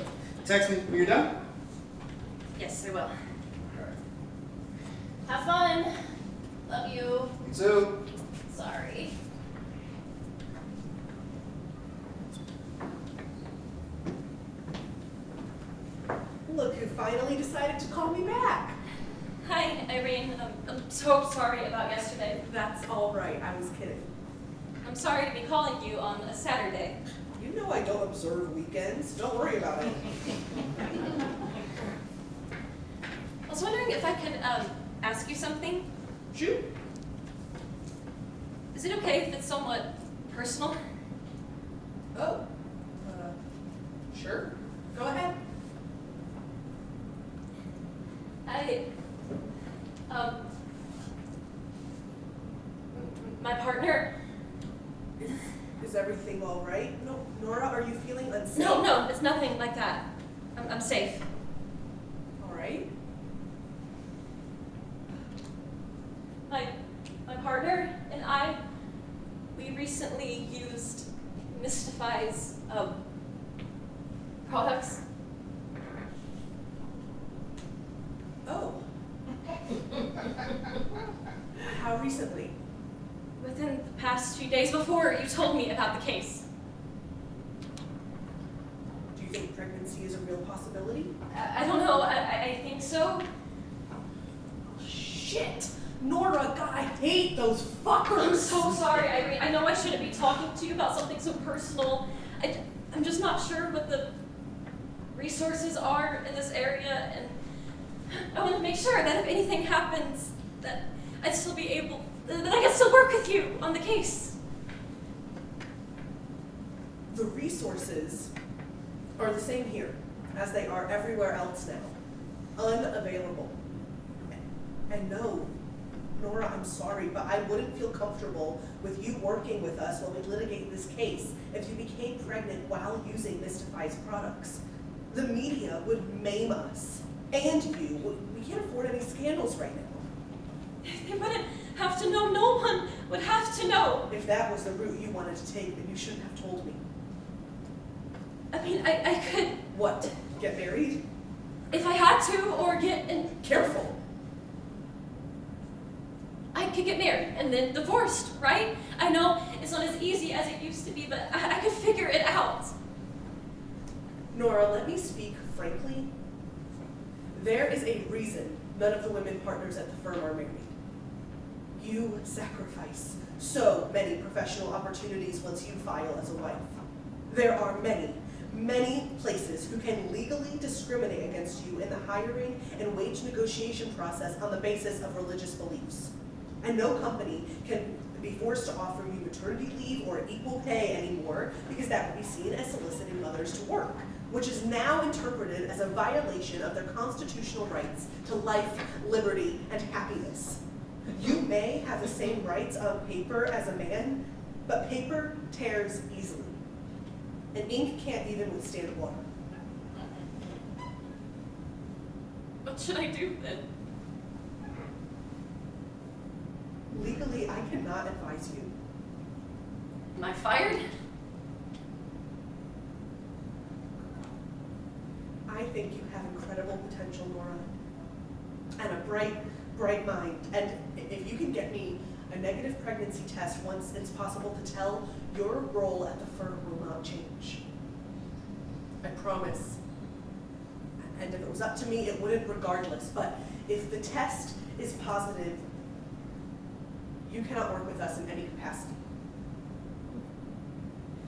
Text me when you're done.
Yes, I will.
Alright.
Have fun. Love you.
You too.
Sorry.
Look who finally decided to call me back.
Hi, Irene. I'm so sorry about yesterday.
That's all right, I was kidding.
I'm sorry to be calling you on a Saturday.
You know I don't observe weekends. Don't worry about it.
I was wondering if I could ask you something.
Shoot.
Is it okay if it's somewhat personal?
Oh. Sure. Go ahead.
My partner.
Is everything all right? No, Nora, are you feeling unsafe?
No, it's nothing like that. I'm safe.
All right.
My partner and I, we recently used Mystify's products.
Oh. How recently?
Within the past few days before you told me about the case.
Do you think pregnancy is a real possibility?
I don't know, I think so.
Shit! Nora, God, I hate those fuckers!
I'm so sorry, Irene. I know I shouldn't be talking to you about something so personal. I'm just not sure what the resources are in this area, and I want to make sure that if anything happens, that I'd still be able, that I can still work with you on the case.
The resources are the same here as they are everywhere else now. Unavailable. And no, Nora, I'm sorry, but I wouldn't feel comfortable with you working with us while we litigate this case if you became pregnant while using Mystify's products. The media would maim us. And you. We can't afford any scandals right now.
They wouldn't have to know. No one would have to know.
If that was the route you wanted to take, then you shouldn't have told me.
I mean, I could,
What? Get married?
if I had to, or get in.
Careful.
I could get married and then divorced, right? I know it's not as easy as it used to be, but I could figure it out.
Nora, let me speak frankly. There is a reason none of the women partners at the firm are married. You sacrifice so many professional opportunities once you file as a wife. There are many, many places who can legally discriminate against you in the hiring and wage negotiation process on the basis of religious beliefs. And no company can be forced to offer you maternity leave or equal pay anymore because that would be seen as soliciting mothers to work, which is now interpreted as a violation of their constitutional rights to life, liberty, and happiness. You may have the same rights on paper as a man, but paper tears easily, and ink can't even withstand water.
What should I do then?
Legally, I cannot advise you.
Am I fired?
I think you have incredible potential, Nora, and a bright, bright mind. And if you can get me a negative pregnancy test once it's possible to tell, your role at the firm will not change. I promise. And if it was up to me, it wouldn't regardless. But if the test is positive, you cannot work with us in any capacity.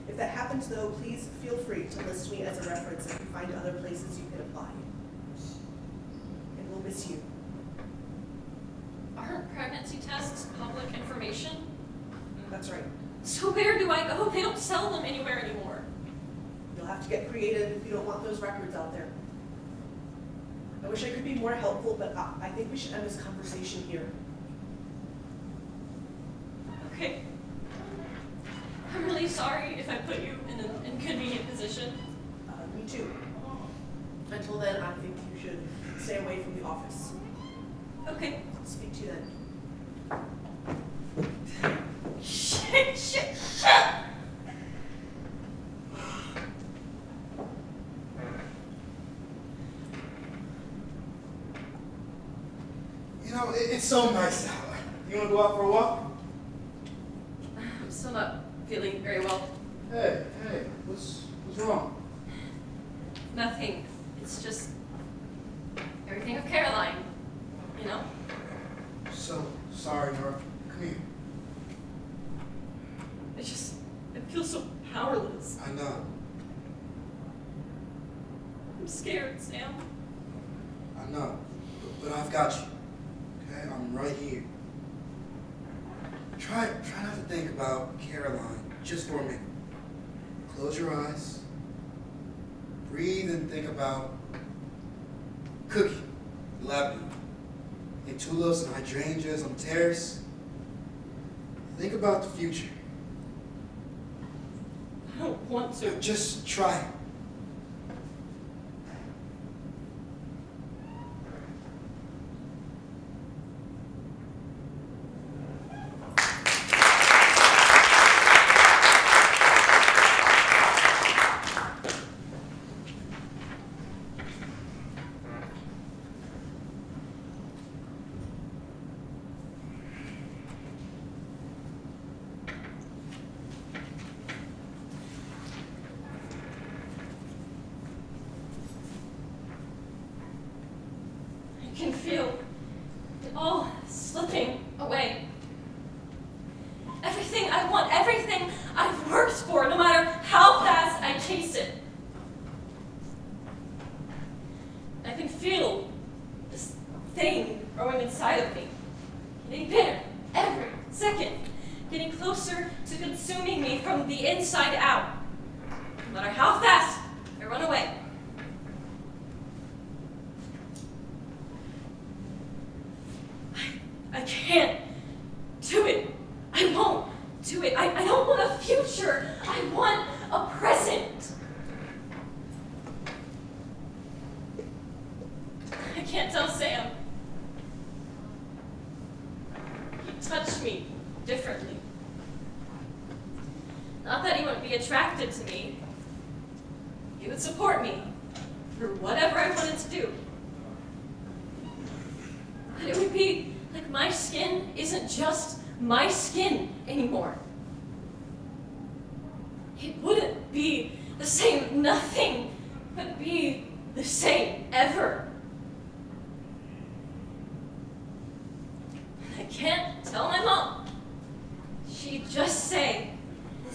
If that happens, though, please feel free to list me as a reference if you find other places you can apply. And we'll miss you.
Aren't pregnancy tests public information?
That's right.
So where do I go? They don't sell them anywhere anymore.
You'll have to get creative if you don't want those records out there. I wish I could be more helpful, but I think we should end this conversation here.
Okay. I'm really sorry if I put you in an inconvenient position.
Me too. Until then, I think you should stay away from the office.
Okay.
Speak to you then.
Shit.
You know, it's so nice out. You want to go out for a walk?
I'm still not feeling very well.
Hey, what's wrong?
Nothing. It's just everything of Caroline, you know?
So sorry, Nora. Come here.
I feel so powerless.
I know.
I'm scared, Sam.
I know. But I've got you. Okay? I'm right here. Try not to think about Caroline just for a minute. Close your eyes. Breathe and think about Cookie, Lebanon, and tulips and hydrangeas on the terrace. Think about the future.
I don't want to.
Just try it.
I can feel it all slipping away. Everything I want, everything I've worked for, no matter how fast I chase it. I can feel this thing growing inside of me, getting bigger every second, getting closer to consuming me from the inside out. No matter how fast I run away. I can't do it. I won't do it. I don't want a future. I want a present. I can't tell Sam. He touched me differently. be attracted to me. He would support me for whatever I wanted to do. But it would be like my skin isn't just my skin anymore. It wouldn't be the same. Nothing would be the same ever. I can't tell my mom. She'd just say,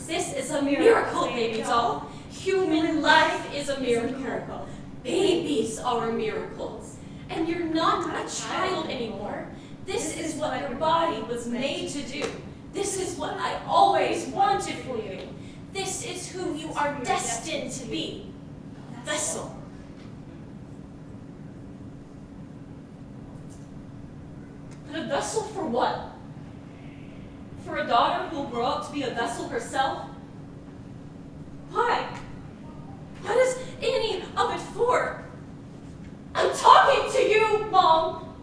this is a miracle, Babydoll. Human life is a miracle. Babies are miracles. And you're not a child anymore. This is what your body was made to do. This is what I always wanted for you. This is who you are destined to be. A vessel. But a vessel for what? For a daughter who'll grow up to be a vessel herself? Why? What is any of it for? I'm talking to you, Mom!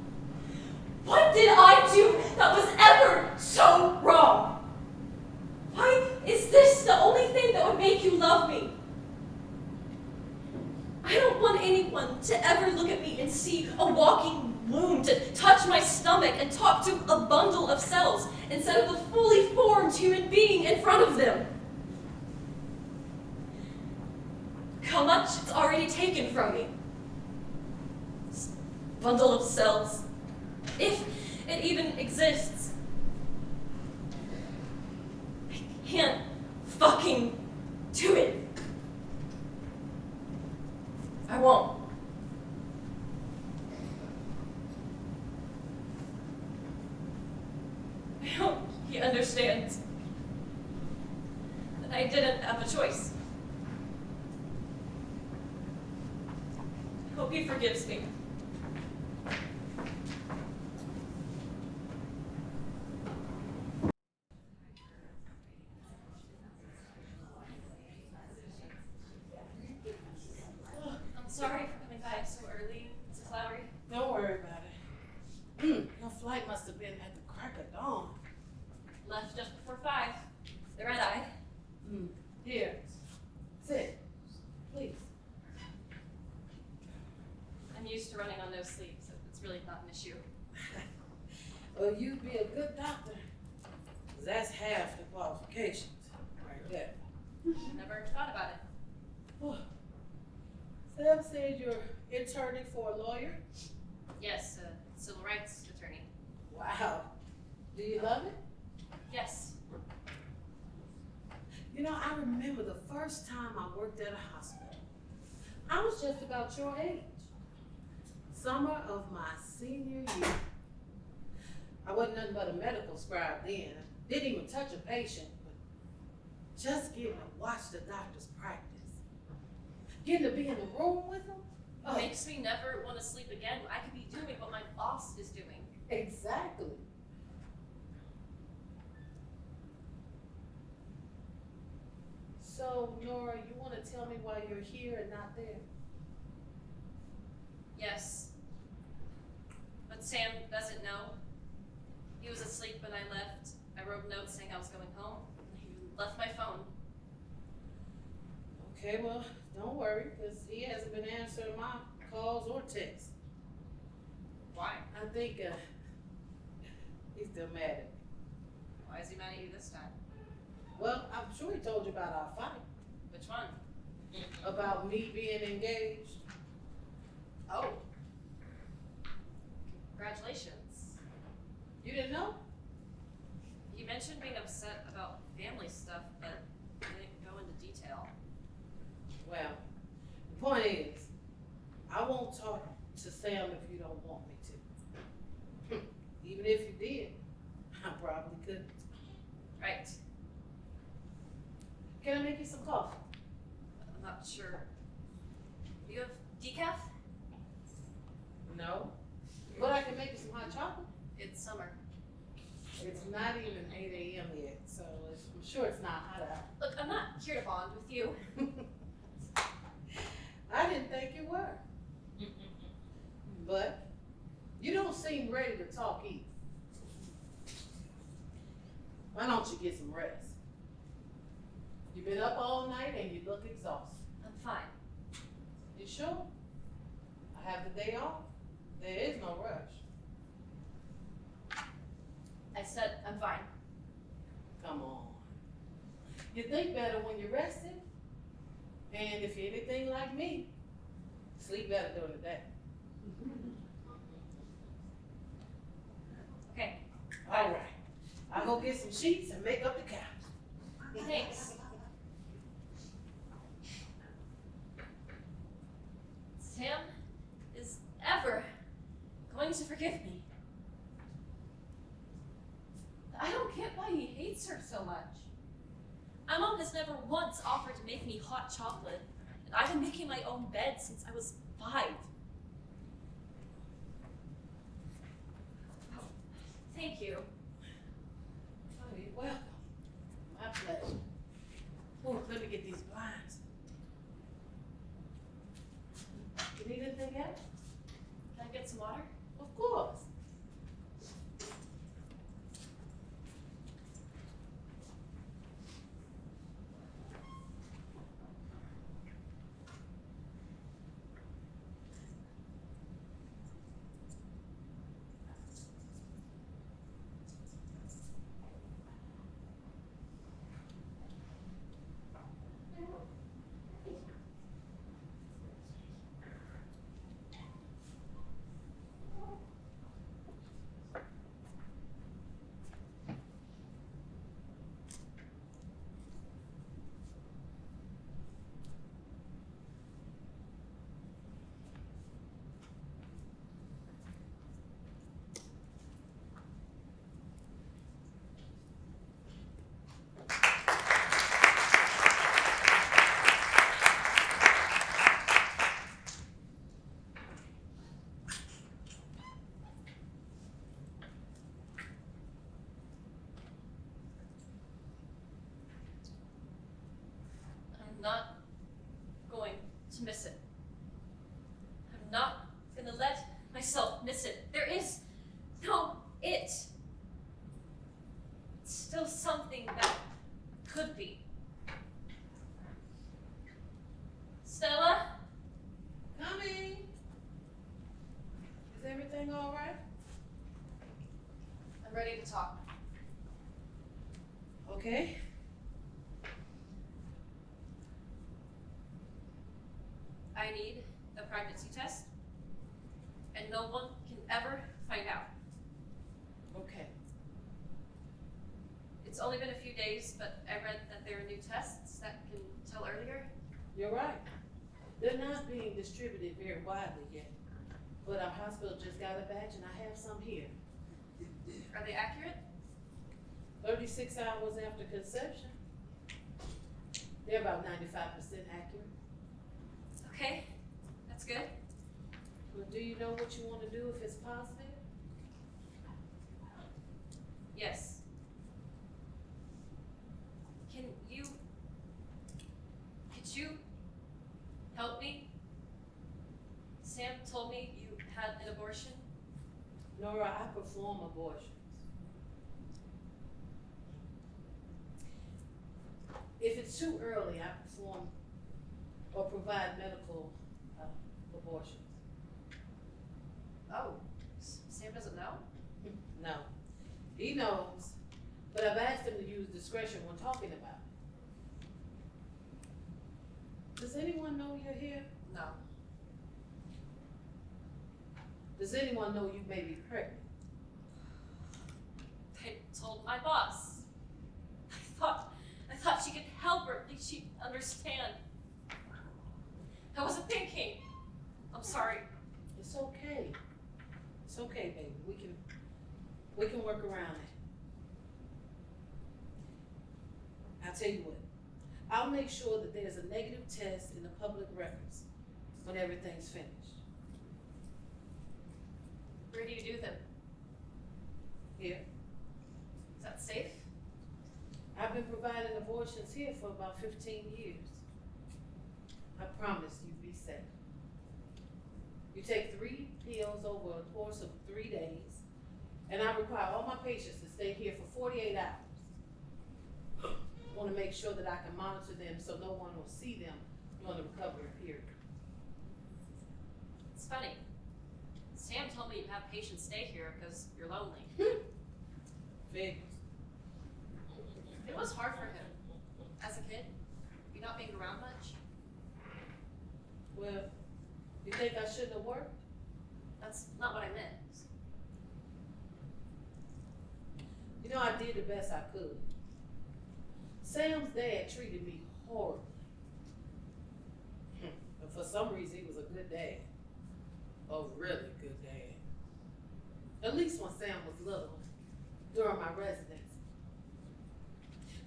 What did I do that was ever so wrong? Why is this the only thing that would make you love me? I don't want anyone to ever look at me and see a walking wound, to touch my stomach and talk to a bundle of cells instead of the fully formed human being in front of them. How much it's already taken from me. This bundle of cells, if it even exists. I can't fucking do it. I won't. I hope he understands that I didn't have a choice. I hope he forgives me. I'm sorry for coming back so early, Mrs. Lowry.
Don't worry about it. Your flight must have been at the crack of dawn.
Left just before 5. The red eye.
Here, sit, please.
I'm used to running on no sleep, so it's really not an issue.
Well, you'd be a good doctor. 'Cause that's half the qualifications, right there.
Never thought about it.
Oh. Sam said you're interning for a lawyer.
Yes, civil rights attorney.
Wow. Do you love it?
Yes.
You know, I remember the first time I worked at a hospital. I was just about your age. Summer of my senior year. I wasn't nothing but a medical scribe then. Didn't even touch a patient, but just getting to watch the doctors practice. Getting to be in the room with them.
It makes me never want to sleep again. I could be doing what my boss is doing.
Exactly. So, Nora, you want to tell me why you're here and not there?
Yes. But Sam doesn't know. He was asleep when I left. I wrote notes saying I was going home. He left my phone.
Okay, well, don't worry, because he hasn't been answering my calls or texts.
Why?
I think he's still mad at me.
Why is he mad at you this time?
Well, I'm sure he told you about our fight,
Which one?
about me being engaged.
Oh. Congratulations.
You didn't know?
You mentioned being upset about family stuff, but you didn't go into detail.
Well, the point is, I won't talk to Sam if you don't want me to. Even if you did, I probably couldn't.
Right.
Can I make you some coffee?
I'm not sure. Do you have decaf?
No. But I can make you some hot chocolate.
It's summer.
It's not even 8 a.m. yet, so I'm sure it's not hot out.
Look, I'm not here to bond with you.
I didn't think you were. But you don't seem ready to talk either. Why don't you get some rest? You've been up all night and you look exhausted.
I'm fine.
You sure? I have the day off. There is no rush.
I said I'm fine.
Come on. You think better when you're rested. And if you're anything like me, sleep better during the day.
Okay.
All right. I'll go get some sheets and make up the couch.
Thanks. Sam is ever going to forgive me. I don't get why he hates her so much. My mom has never once offered to make me hot chocolate, and I've been making my own bed since I was 5. Oh, thank you.
Oh, you're welcome. My pleasure. Oh, let me get these blinds. You need anything else?
Can I get some water?
Of course.
I'm not going to miss it. I'm not gonna let myself miss it. There is no it. It's still something that could be. Stella?
Coming. Is everything all right?
I'm ready to talk.
Okay.
I need a pregnancy test, and no one can ever find out.
Okay.
It's only been a few days, but I read that there are new tests that can tell earlier.
You're right. They're not being distributed very widely yet. But our hospital just got a batch and I have some here.
Are they accurate?
36 hours after conception. They're about 95% accurate.
Okay, that's good.
But do you know what you want to do if it's positive?
Yes. Could you help me? Sam told me you had an abortion.
Nora, I perform abortions. If it's too early, I perform or provide medical abortions.
Oh, Sam doesn't know?
No, he knows, but I've asked him to use discretion when talking about it. Does anyone know you're here?
No.
Does anyone know you may be pregnant?
I told my boss. I thought she could help her, at least she'd understand. I wasn't thinking. I'm sorry.
It's okay. It's okay, baby. We can work around it. I'll tell you what. I'll make sure that there's a negative test in the public records when everything's finished.
Where do you do them?
Here.
Is that safe?
I've been providing abortions here for about 15 years. I promise you'll be safe. You take 3 pills over a course of 3 days, and I require all my patients to stay here for 48 hours. want to make sure that I can monitor them so no one will see them during the recovery period.
It's funny. Sam told me you have patients stay here because you're lonely.
Figures.
It was hard for him. As a kid, you not being around much.
Well, you think I shouldn't have worked?
That's not what I meant.
You know, I did the best I could. Sam's dad treated me horribly. But for some reason, he was a good dad. A really good dad. At least when Sam was little, during my residency.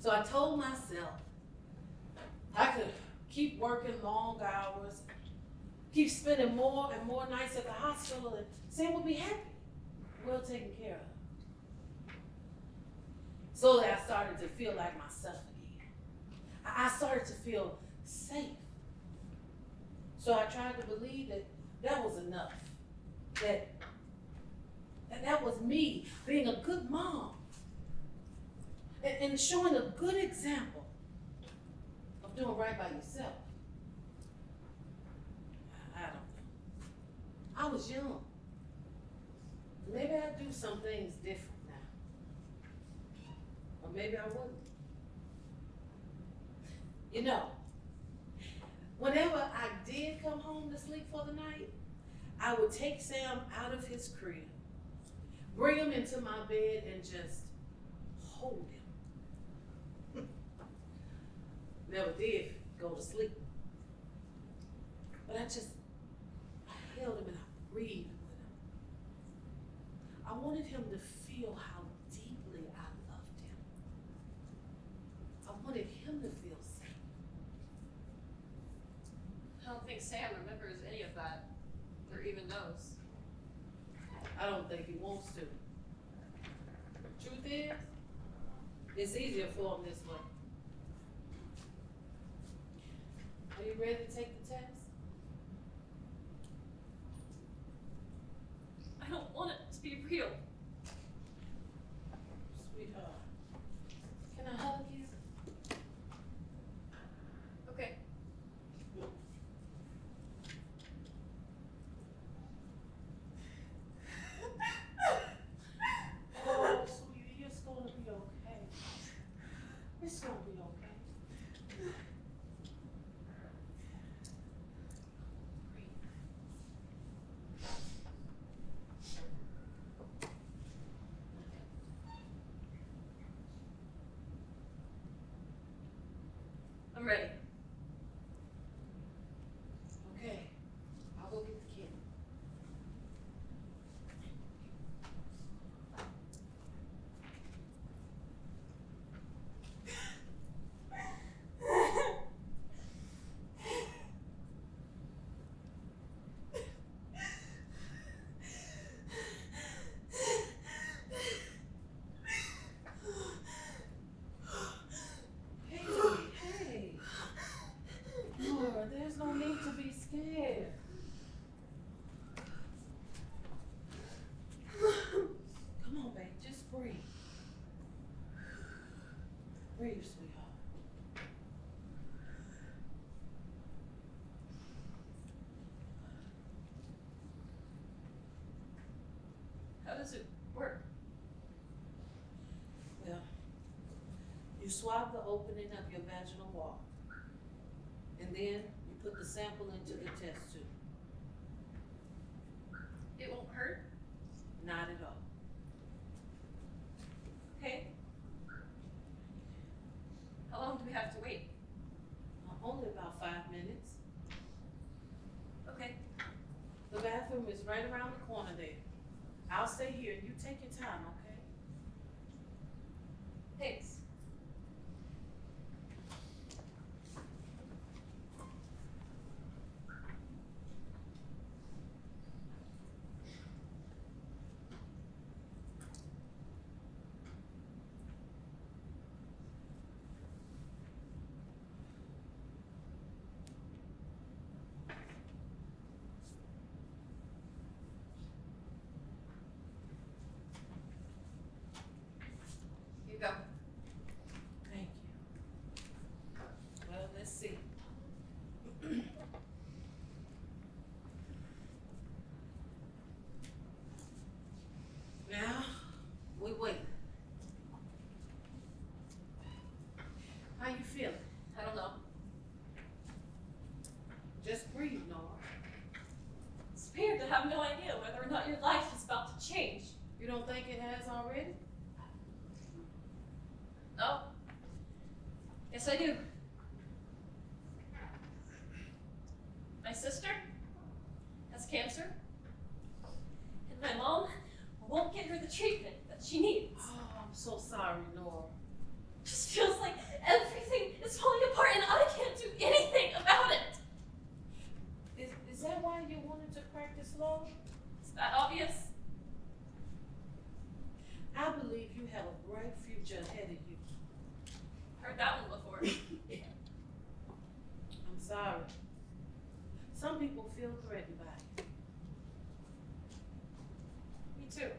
So I told myself I could keep working long hours, keep spending more and more nights at the hospital, and Sam would be happy, well taken care of. Slowly, I started to feel like myself again. I started to feel safe. So I tried to believe that that was enough. That was me being a good mom. And showing a good example of doing right by yourself. I don't know. I was young. Maybe I'd do some things different now. Or maybe I wouldn't. You know, whenever I did come home to sleep for the night, I would take Sam out of his crib, bring him into my bed, and just hold him. Never did go to sleep. But I held him and I breathed with him. I wanted him to feel how deeply I loved him. I wanted him to feel safe.
I don't think Sam remembers any of that, or even knows.
I don't think he wants to. Truth is, it's easier for him this way. Are you ready to take the test?
I don't want it to be real.
Sweetheart, can I hug you?
Okay.
Oh, sweetie, it's gonna be okay. It's gonna be okay.
I'm ready.
Okay, I'll go get the kid. Hey. Nora, there's no need to be scared. Come on, babe, just breathe. Breathe, sweetheart.
How does it work?
Well, you swab the opening of your vaginal wall, and then you put the sample into the test tube.
It won't hurt?
Not at all.
Okay. How long do we have to wait?
Only about 5 minutes.
Okay.
The bathroom is right around the corner there. I'll stay here and you take your time, okay?
Thanks. Here you go.
feeling?
I don't know.
Just breathe, Nora.
It's weird to have no idea whether or not your life is about to change.
You don't think it has already?
No. Yes, I do. My sister has cancer, and my mom won't get her the treatment that she needs.
Oh, I'm so sorry, Nora.
It just feels like everything is falling apart and I can't do anything about it.
Is that why you wanted to practice law?
Is that obvious?
I believe you have a bright future ahead of you.
Heard that one before.
I'm sorry. Some people feel threatened by it.
Me too.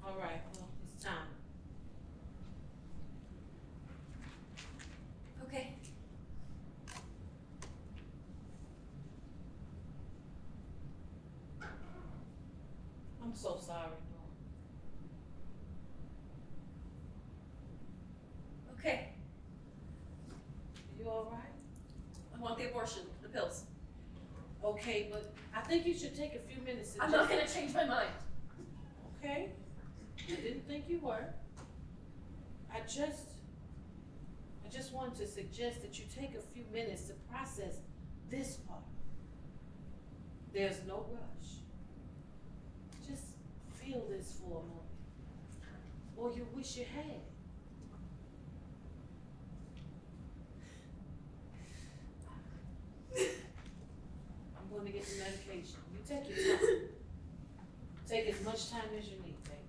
All right, well, it's time.
Okay.
I'm so sorry, Nora.
Okay.
You all right?
I want the abortion, the pills.
Okay, but I think you should take a few minutes to
I'm not gonna change my mind.
Okay. I didn't think you were. I just wanted to suggest that you take a few minutes to process this part. There's no rush. Just feel this for a moment. Or you wish you had. I'm going to get the medication. You take your time. Take as much time as you need, babe.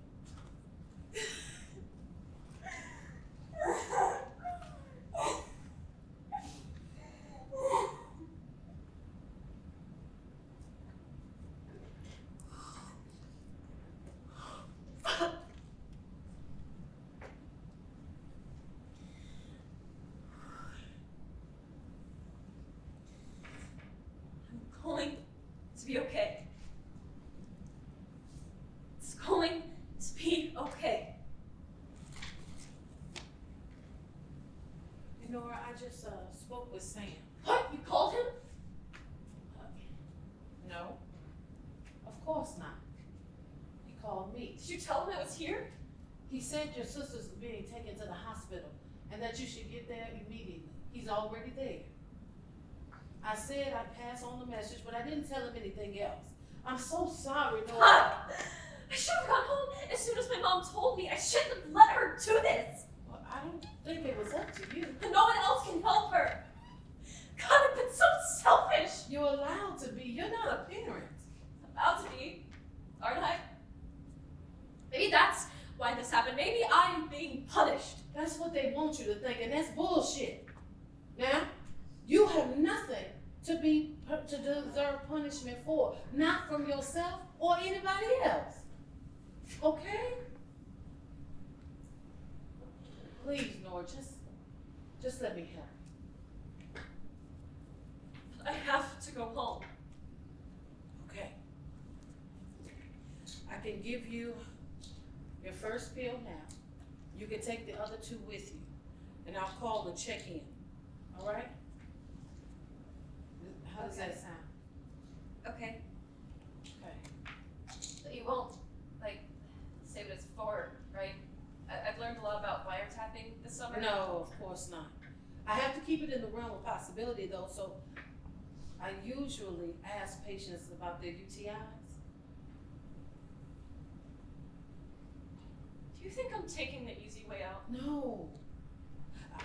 I'm going to be okay. It's going to be okay.
You know, I just spoke with Sam.
What? You called him?
No, of course not. He called me.
Did you tell him I was here?
He said your sister's being taken to the hospital and that you should get there immediately. He's already there. I said I'd pass on the message, but I didn't tell him anything else. I'm so sorry, Nora.
Fuck! I should have gone home as soon as my mom told me. I shouldn't have let her do this.
Well, I don't think it was up to you.
No one else can help her. God, I've been so selfish.
You're allowed to be. You're not a parent.
About to be, aren't I? Maybe that's why this happened. Maybe I'm being punished.
That's what they want you to think, and that's bullshit. Now, you have nothing to deserve punishment for, not from yourself or anybody else. Okay? Please, Nora, just let me help.
I have to go home.
Okay. I can give you your first pill now. You can take the other two with you, and I'll call and check in. All right? How does that sound?
Okay.
Okay.
But you won't, say what it's for, right? I've learned a lot about wiretapping this summer.
No, of course not. I have to keep it in the realm of possibility, though, so I usually ask patients about their UTIs.
Do you think I'm taking the easy way out?
No.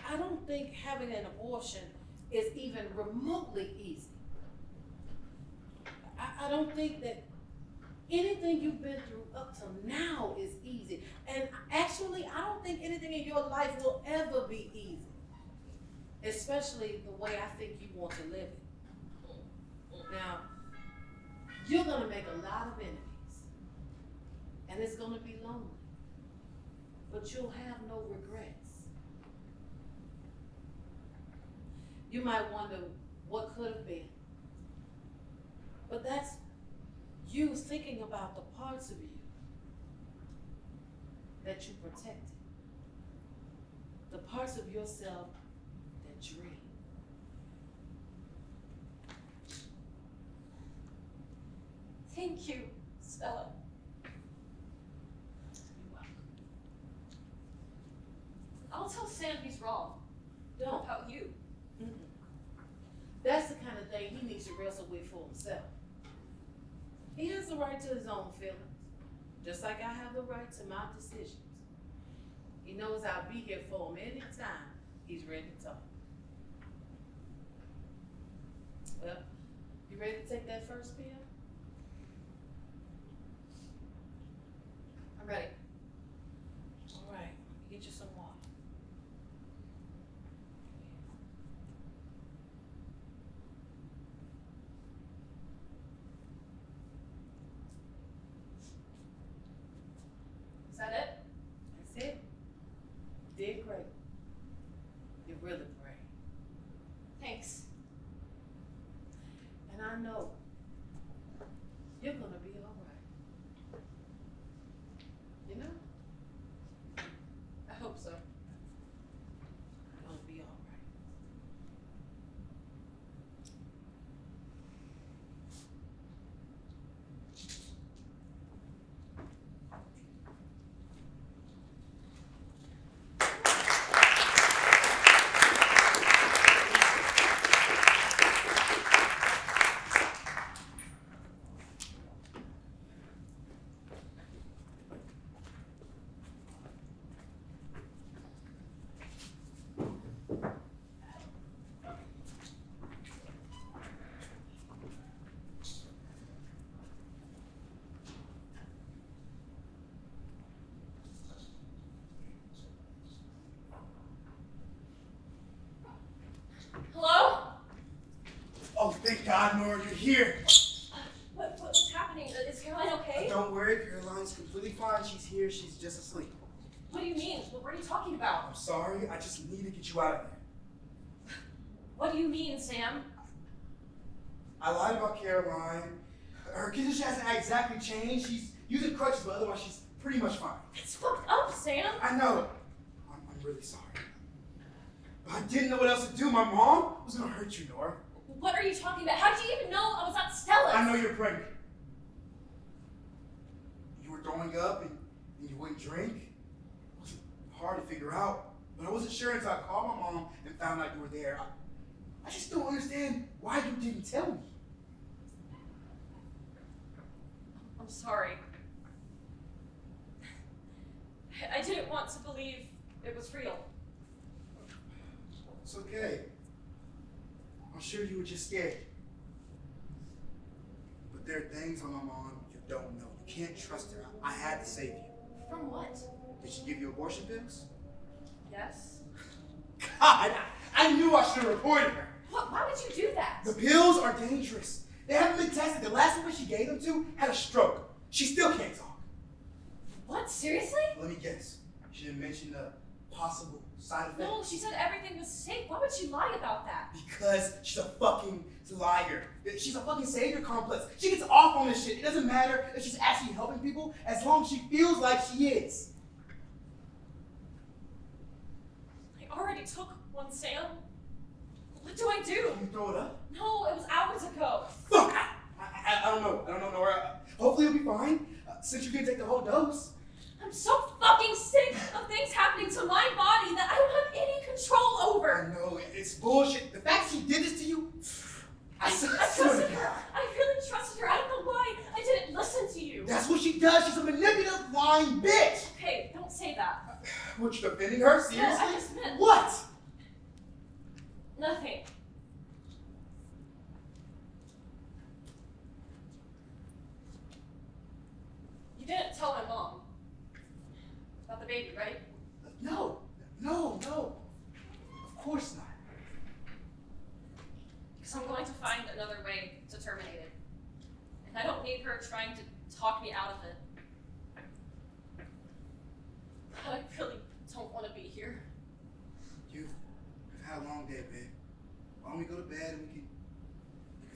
I don't think having an abortion is even remotely easy. I don't think that anything you've been through up till now is easy. And actually, I don't think anything in your life will ever be easy. Especially the way I think you want to live it. Now, you're gonna make a lot of enemies. And it's gonna be lonely. But you'll have no regrets. You might wonder what could have been. But that's you thinking about the parts of you that you protected. the parts of yourself that dream.
Thank you, Stella.
You're welcome.
I'll tell Sam he's wrong.
Don't.
About you.
Mm-mm. That's the kind of thing he needs to wrestle with for himself. He has the right to his own feelings, just like I have the right to my decisions. He knows I'll be here for him anytime he's ready to talk. Well, you ready to take that first pill?
I'm ready.
All right, get you some water.
Is that it?
That's it. You did great. You're really brave.
Thanks.
And I know you're gonna be all right. You know?
I hope so.
You're gonna be all right.
Hello?
Oh, thank God, Nora, you're here.
What's happening? Is Caroline okay?
Don't worry, Caroline's completely fine. She's here. She's just asleep.
What do you mean? What are you talking about?
I'm sorry. I just need to get you out of there.
What do you mean, Sam?
I lied about Caroline. Her condition hasn't exactly changed. She's using crutches, but otherwise she's pretty much fine.
It's fucked up, Sam.
I know. I'm really sorry. But I didn't know what else to do. My mom was gonna hurt you, Nora.
What are you talking about? How did you even know I was at Stella's?
I know you're pregnant. You were throwing up and you wouldn't drink. It wasn't hard to figure out. But I wasn't sure until I called my mom and found out you were there. I just don't understand why you didn't tell me.
I'm sorry. I didn't want to believe it was real.
It's okay. I'm sure you were just scared. But there are things on my mom you don't know. You can't trust her. I had to save you.
From what?
Did she give you abortion pills?
Yes.
God, I knew I should have reported her.
What? Why would you do that?
The pills are dangerous. They haven't been tested. The last woman she gave them to had a stroke. She still can't talk.
What? Seriously?
Let me guess. She didn't mention the possible side effects.
No, she said everything was safe. Why would she lie about that?
Because she's a fucking liar. She's a fucking savior complex. She gets off on this shit. It doesn't matter if she's actually helping people as long as she feels like she is.
I already took one, Sam. What do I do?
Can you throw it up?
No, it was hours ago.
Fuck! I don't know. I don't know, Nora. Hopefully you'll be fine. Since you can take the whole dose.
I'm so fucking sick of things happening to my body that I don't have any control over.
I know, it's bullshit. The fact she did this to you, I
trusted her. I really trusted her. I don't know why I didn't listen to you.
That's what she does. She's a manipulative, lying bitch.
Hey, don't say that.
What, you defending her? Seriously?
No, I just meant...
What?
Nothing. You didn't tell my mom about the baby, right?
No. Of course not.
Because I'm going to find another way to terminate it. And I don't need her trying to talk me out of it. But I really don't want to be here.
You've had a long day, babe. Why don't we go to bed and we can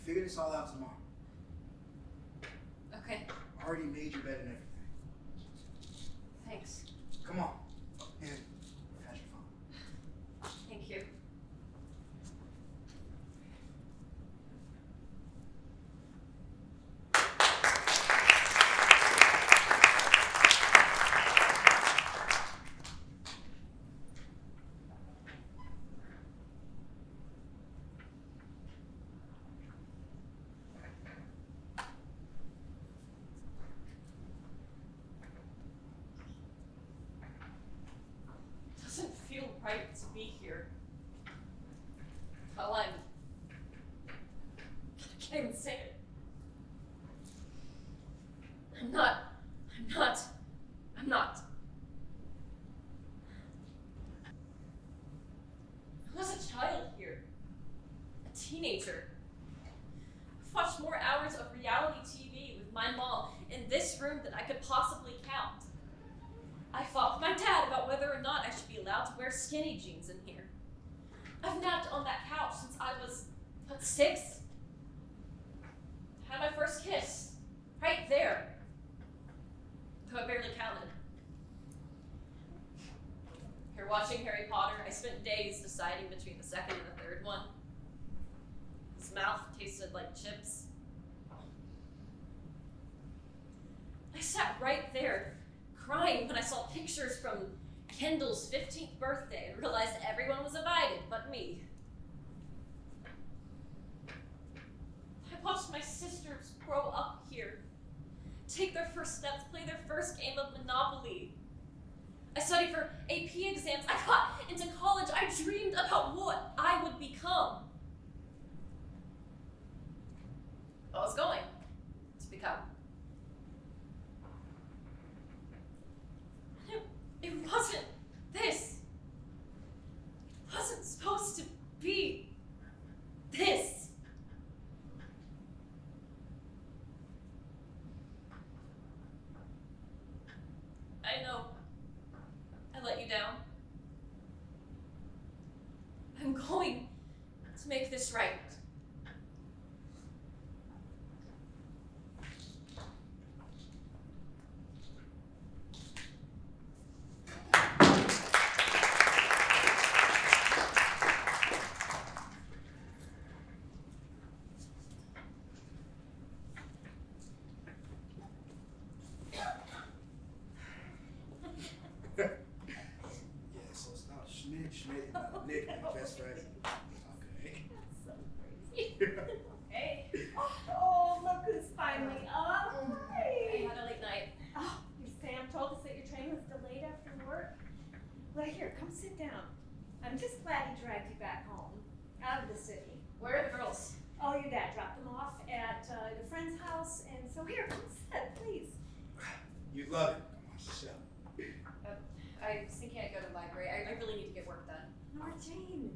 figure this all out tomorrow?
Okay,
I already made your bed and everything.
thanks.
Come on. And how's your phone?
right to be here. Well, I can't even say it. I'm not. I was a child here. A teenager. I've watched more hours of reality TV with my mom in this room than I could possibly count. I fought with my dad about whether or not I should be allowed to wear skinny jeans in here. I've napped on that couch since I was, 6? I had my first kiss. Right there. Though I barely counted. Here watching Harry Potter, I spent days deciding between the second and the third one. His mouth tasted like chips. I sat right there, crying when I saw pictures from Kendall's 15th birthday and realized everyone was invited but me. I watched my sisters grow up here, take their first steps, play their first game of Monopoly. I studied for AP exams. I got into college. I dreamed about what I would become. I was going to become. It wasn't this. It wasn't supposed to be this. I know I let you down. I'm going to make this right.
Schmidt, Nick, my best friend. Okay.
That's so crazy. Hey. Oh, look who's finally up.
I
Hi.
had a late night.
Oh, your Sam told us that your train was delayed after work. Well, here, come sit down. I'm just glad he dragged you back home, out of the city.
Where are the girls?
Oh, your dad dropped them off at your friend's house, and so here, come sit, please.
You'd love it. Come on, shut up.
I was thinking I'd go to the library. I really need to get work done.
Nora Jane,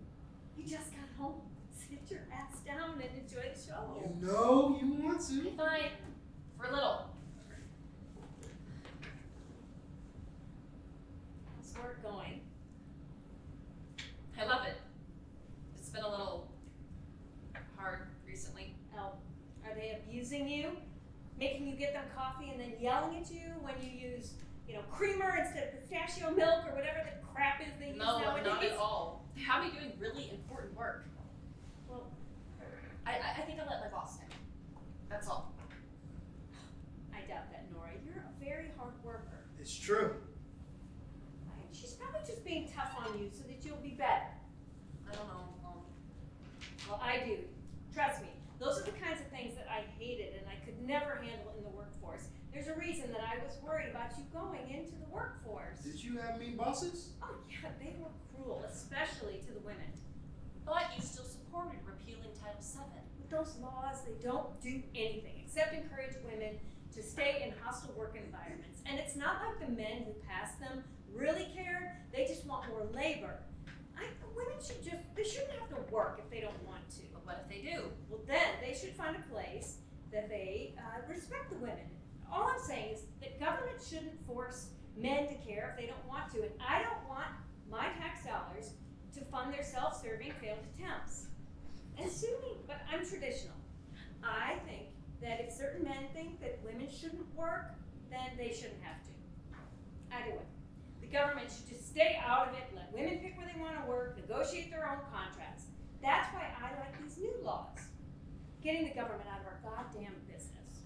you just got home. Sit your ass down and enjoy the show.
You know you want to.
Fine. For a little.
How's work going?
I love it. It's been a little hard recently.
Oh, are they abusing you? Making you get them coffee and then yelling at you when you use, creamer instead of pistachio milk or whatever the crap is they use
No,
nowadays?
not at all. They have me doing really important work.
Well,
I think I let my boss know. That's all.
I doubt that, Nora. You're a very hard worker.
It's true.
She's probably just being tough on you so that you'll be better.
I don't know.
Well, I do. Trust me. Those are the kinds of things that I hated and I could never handle in the workforce. There's a reason that I was worried about you going into the workforce.
Did you have mean bosses?
Oh, yeah, they were cruel, especially to the women.
But you still supported repealing Title VII.
With those laws, they don't do anything except encourage women to stay in hostile work environments. And it's not like the men who passed them really care. They just want more labor. Women shouldn't have to work if they don't want to.
But what if they do?
Well, then they should find a place that they respect the women. All I'm saying is that government shouldn't force men to care if they don't want to. And I don't want my tax dollars to fund their self-serving failed attempts. And sue me, but I'm traditional. I think that if certain men think that women shouldn't work, then they shouldn't have to. Anyway, the government should just stay out of it, let women pick where they want to work, negotiate their own contracts. That's why I like these new laws. Getting the government out of our goddamn business.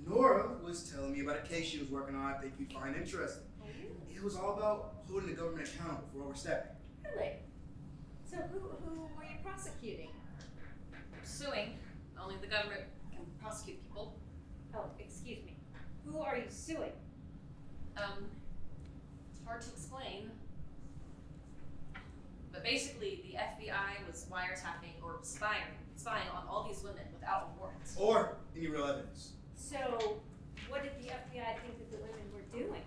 Nora was telling me about a case she was working on I think you'd find interesting.
Oh, really?
It was all about holding the government accountable for overstepping.
Really? So who were you prosecuting?
Suing. Only the government can prosecute people.
Oh, excuse me. Who are you suing?
It's hard to explain. But basically, the FBI was wiretapping or spying on all these women without a warrant.
Or any real evidence.
So, what did the FBI think that the women were doing?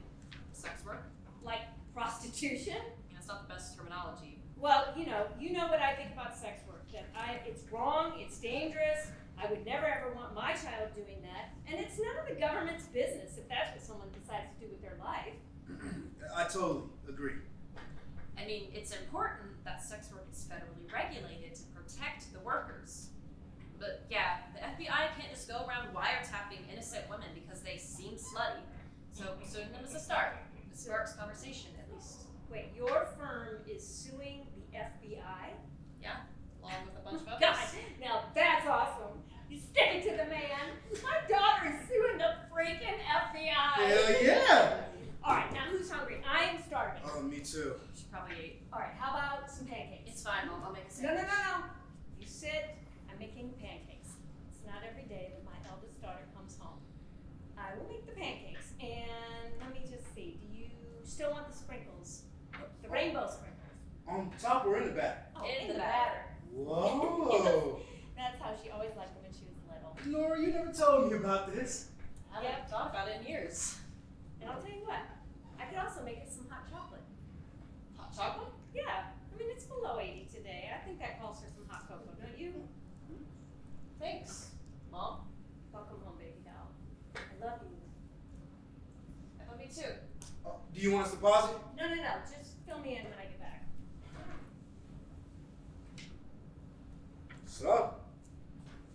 Sex work?
Like prostitution?
That's not the best terminology.
Well, you know what I think about sex work. That it's wrong, it's dangerous. I would never ever want my child doing that. And it's none of the government's business if that's what someone decides to do with their life.
I totally agree.
I mean, it's important that sex work is federally regulated to protect the workers. But yeah, the FBI can't just go around wiretapping innocent women because they seem slutty. So suing them is a start. It sparks conversation, at least.
Wait, your firm is suing the FBI?
Yeah, along with a bunch of others.
God, now that's awesome. You stick it to the man. My daughter is suing the freaking FBI.
Hell yeah!
All right, now who's hungry? I am starving.
Oh, me too.
She probably ate.
All right, how about some pancakes?
It's fine, I'll make a
No,
sandwich.
no. You sit. I'm making pancakes. It's not every day that my eldest daughter comes home. I will make the pancakes. And let me just see. Do you still want the sprinkles? The rainbow sprinkles?
On top or in the back?
Oh,
In
in
the
the
batter.
batter.
Whoa!
That's how she always liked them when she was little.
Nora, you never told me about this.
I haven't thought about it in years.
And I'll tell you what. I could also make it some hot chocolate.
Hot chocolate?
Yeah. I mean, it's below 80 today. I think that calls for some hot cocoa, don't you?
Thanks, Mom.
Welcome home, baby doll. I love you.
I love you too.
Do you want us to pause it?
No. Just fill me in when I get back.
So,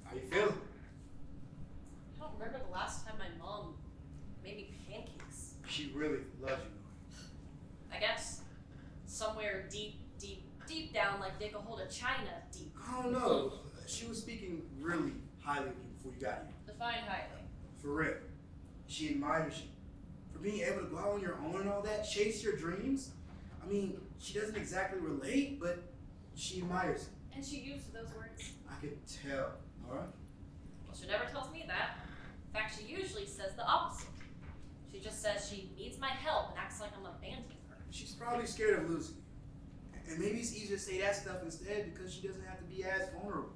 how you feeling?
I don't remember the last time my mom made me pancakes.
She really loves you.
I guess somewhere deep down, like dig a hole to China deep.
I don't know. She was speaking really highly of you before you got here.
Define highly.
For real. She admires you. For being able to go out on your own and all that, chase your dreams. I mean, she doesn't exactly relate, but she admires it.
And she used those words.
I could tell, alright?
Well, she never tells me that. In fact, she usually says the opposite. She just says she needs my help and acts like I'm abandoning her.
She's probably scared of losing you. And maybe it's easier to say that stuff instead because she doesn't have to be as vulnerable.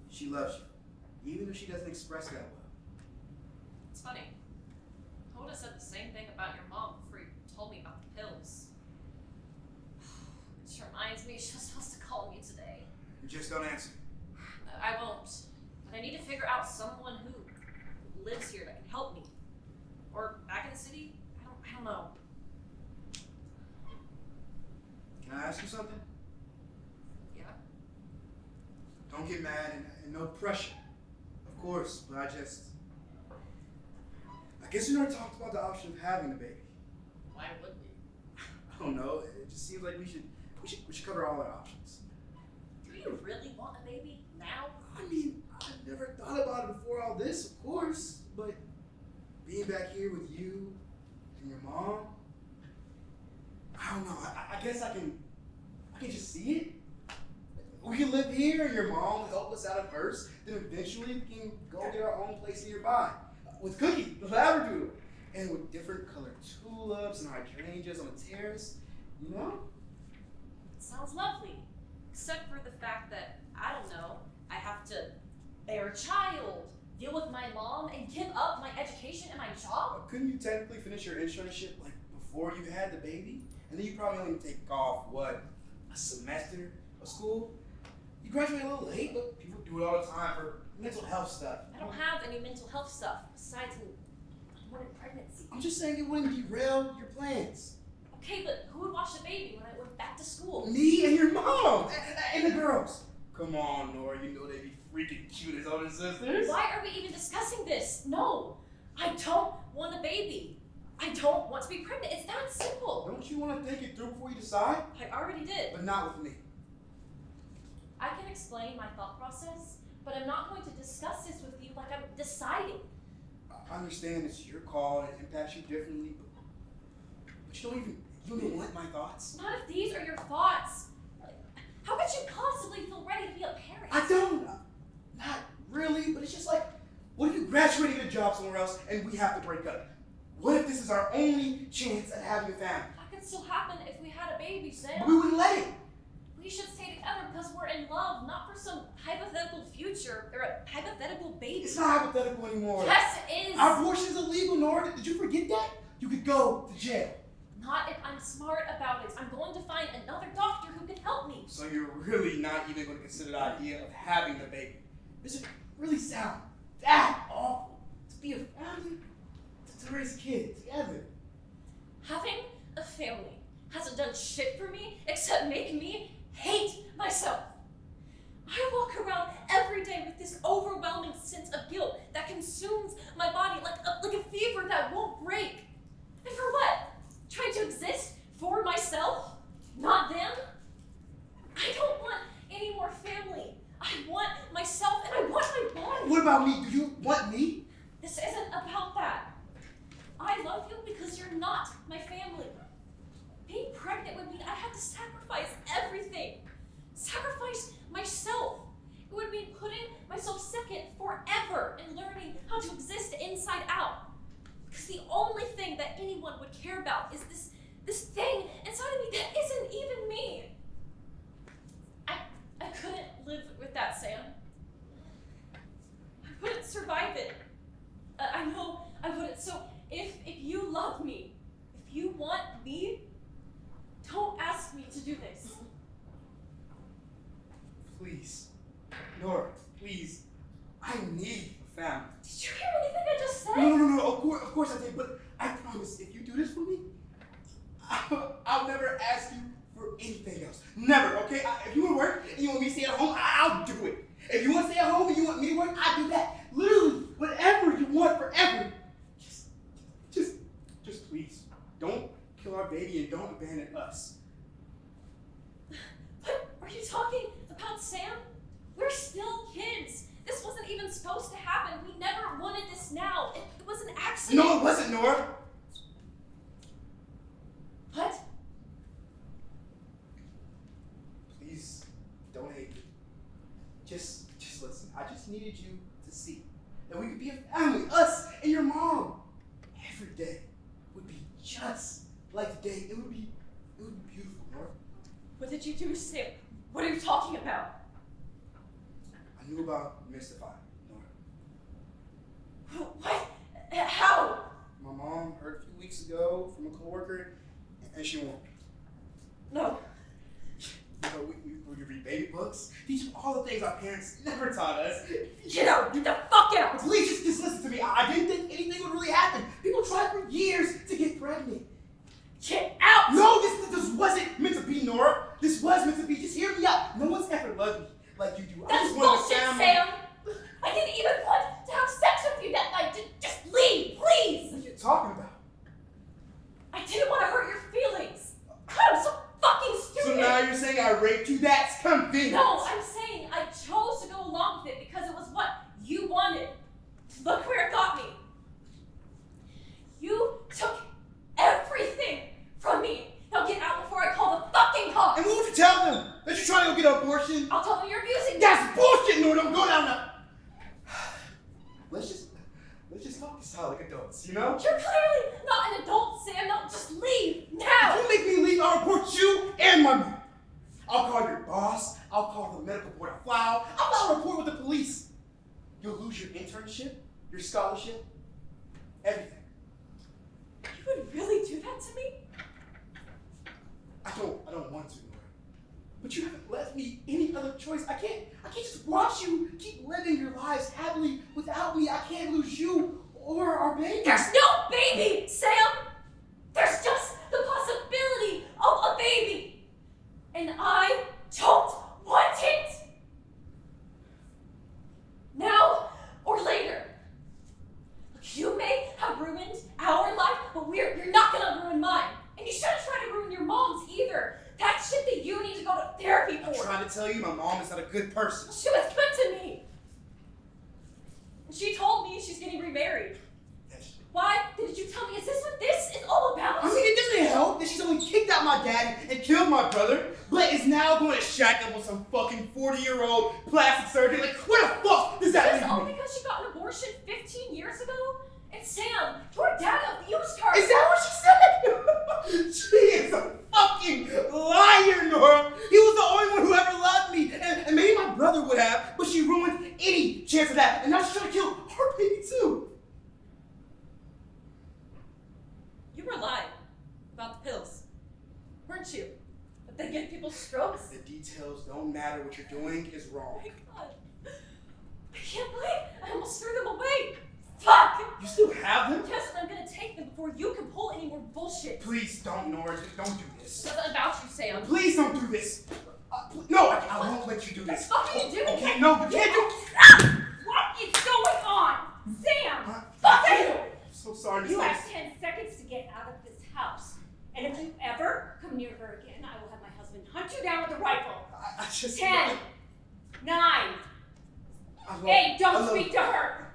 She loves you, even if she doesn't express that well.
It's funny. I would have said the same thing about your mom before you told me about the pills. Which reminds me, she was supposed to call me today.
You just don't answer.
I won't. But I need to figure out someone who lives here that can help me. Or back in the city? I don't know.
Can I ask you something?
Yeah.
Don't get mad and no pressure. Of course, but I guess we never talked about the option of having a baby.
Why would we?
I don't know. It just seems like we should cover all our options.
Do you really want a baby now?
I mean, I've never thought about it before all this, of course, but being back here with you and your mom, I don't know. I guess I can just see it. We can live here and your mom will help us out at first, then eventually we can go get our own place nearby. With Cookie, the labradoodle, and with different colored tulips and hydrangeas on the terrace, you know?
It sounds lovely. Except for the fact that, I don't know, I have to bear a child, deal with my mom, and give up my education and my job?
Couldn't you technically finish your internship like before you had the baby? And then you probably only take off, what, a semester of school? You graduate a little late, but people do it all the time for mental health stuff.
I don't have any mental health stuff besides an unwanted pregnancy.
I'm just saying it wouldn't derail your plans.
Okay, but who would watch the baby when I went back to school?
Me and your mom, and the girls. Come on, Nora, you know they'd be freaking cute as older sisters.
Why are we even discussing this? No, I don't want a baby. I don't want to be pregnant. It's that simple.
Don't you want to think it through before you decide?
I already did.
But not with me.
I can explain my thought process, but I'm not going to discuss this with you like I'm deciding.
I understand it's your call and it impacts you differently, but you don't even want my thoughts.
Not if these are your thoughts. How could you possibly feel ready to be a parent?
I don't. Not really, but it's just like, what if you graduate and get a job somewhere else and we have to break up? What if this is our only chance at having a family?
That could still happen if we had a baby, Sam.
We wouldn't let it.
We in love, not for some hypothetical future or a hypothetical baby.
It's not hypothetical anymore.
Yes, it is.
Abortion is illegal, Nora. Did you forget that? You could go to jail.
Not if I'm smart about it. I'm going to find another doctor who can help me.
So you're really not even going to consider the idea of having the baby. Does it really sound that awful to be a family? To raise kids together?
Having a family hasn't done shit for me except make me hate myself. I walk around every day with this overwhelming sense of guilt that consumes my body like a fever that won't break. And for what? Trying to exist for myself, not them? I don't want any more family. I want myself and I want my body.
What about me? Do you want me?
This isn't about that. I love you because you're not my family. Being pregnant would mean I had to sacrifice everything. Sacrifice myself. It would mean putting myself second forever and learning how to exist inside out. Because the only thing that anyone would care about is this thing inside of me that isn't even me. I couldn't live with that, Sam. I wouldn't survive it. I know I wouldn't. So if you love me, if you want me, don't ask me to do this.
Please. Nora, please. I need a family.
Did you hear anything I just said?
No. Of course I did. But I promise, if you do this for me, I'll never ask you for anything else. Never, okay? If you want to work and you want me to stay at home, I'll do it. If you want to stay at home and you want me to work, I'll do that. Literally, whatever you want, forever. Just please, don't kill our baby and don't abandon us.
But are you talking about Sam? We're still kids. This wasn't even supposed to happen. We never wanted this now. It was an accident.
No, it wasn't, Nora.
What?
Please, don't hate me. Just listen. I just needed you to see that we could be a family, us and your mom. Every day would be just like the day. It would be beautiful, Nora.
What did you do, Sam? What are you talking about?
I knew about Mystify, Nora.
What? How?
My mom heard a few weeks ago from a coworker, and she warned me.
No.
You know, we could read baby books, teach them all the things our parents never taught us.
Get out! Get the fuck out!
Please, just listen to me. I didn't think anything would really happen. People tried for years to get pregnant.
Get out!
No, this wasn't meant to be, Nora. This was meant to be. Just hear me out. No one's ever loved me like you do. I
That's
just wanted a
bullshit,
family.
Sam! I didn't even want to have sex with you that night. Just leave, please!
What are you talking about?
I didn't want to hurt your feelings. God, I'm so fucking stupid!
So now you're saying I raped you? That's convenient.
No, I'm saying I chose to go along with it because it was what you wanted. Look where it got me. You took everything from me. Now get out before I call the fucking cops.
And what would you tell them? That you're trying to go get an abortion?
I'll tell them you're abusing me.
That's bullshit, Nora. Don't go down there. Let's just talk this out like adults, you know?
You're clearly not an adult, Sam. No, just leave now.
If you make me leave, I'll report you and my mom. I'll call your boss. I'll call the medical board of file. I'll file a report with the police. You'll lose your internship, your scholarship, everything.
You would really do that to me?
I don't want to, Nora. But you haven't left me any other choice. I can't just watch you keep living your lives happily without me. I can't lose you or our baby.
There's no baby, Sam. There's just the possibility of a baby. And I don't want it. Now or later. Look, you may have ruined our life, but you're not gonna ruin mine. And you shouldn't try to ruin your mom's either. That's shit that you need to go to therapy for.
I'm trying to tell you, my mom is not a good person.
She was good to me. And she told me she's getting remarried. Why did you tell me? Is this what this is all about?
I mean, it doesn't help that she's only kicked out my dad and killed my brother, but is now going to shack up with some fucking 40-year-old plastic surgeon. Like, what the fuck does that
Is this all
mean?
because she got an abortion 15 years ago? And Sam, your dad abused her.
Is that what she said? She is a fucking liar, Nora. He was the only one who ever loved me. And chance of that, and now she's trying to kill our baby too.
You were lying about the pills, weren't you? That they give people strokes?
The details don't matter. What you're doing is wrong.
Oh my God. I can't believe I almost threw them away. Fuck!
You still have them?
Yes, and I'm gonna take them before you can pull any more bullshit.
Please don't, Nora. Don't do
It's
this.
nothing about you, Sam.
Please don't do this. No, I won't let you do this.
What are you doing?
Okay, no, you can't do.
What is going on? Sam!
Fuck
you!
I'm so sorry, Miss
You
Sass.
have 10 seconds to get out of this house. And if you ever come near her again, I will have my husband hunt you down with a rifle.
I just
10, 9,
I love-
8,
I
don't
love-
speak to her.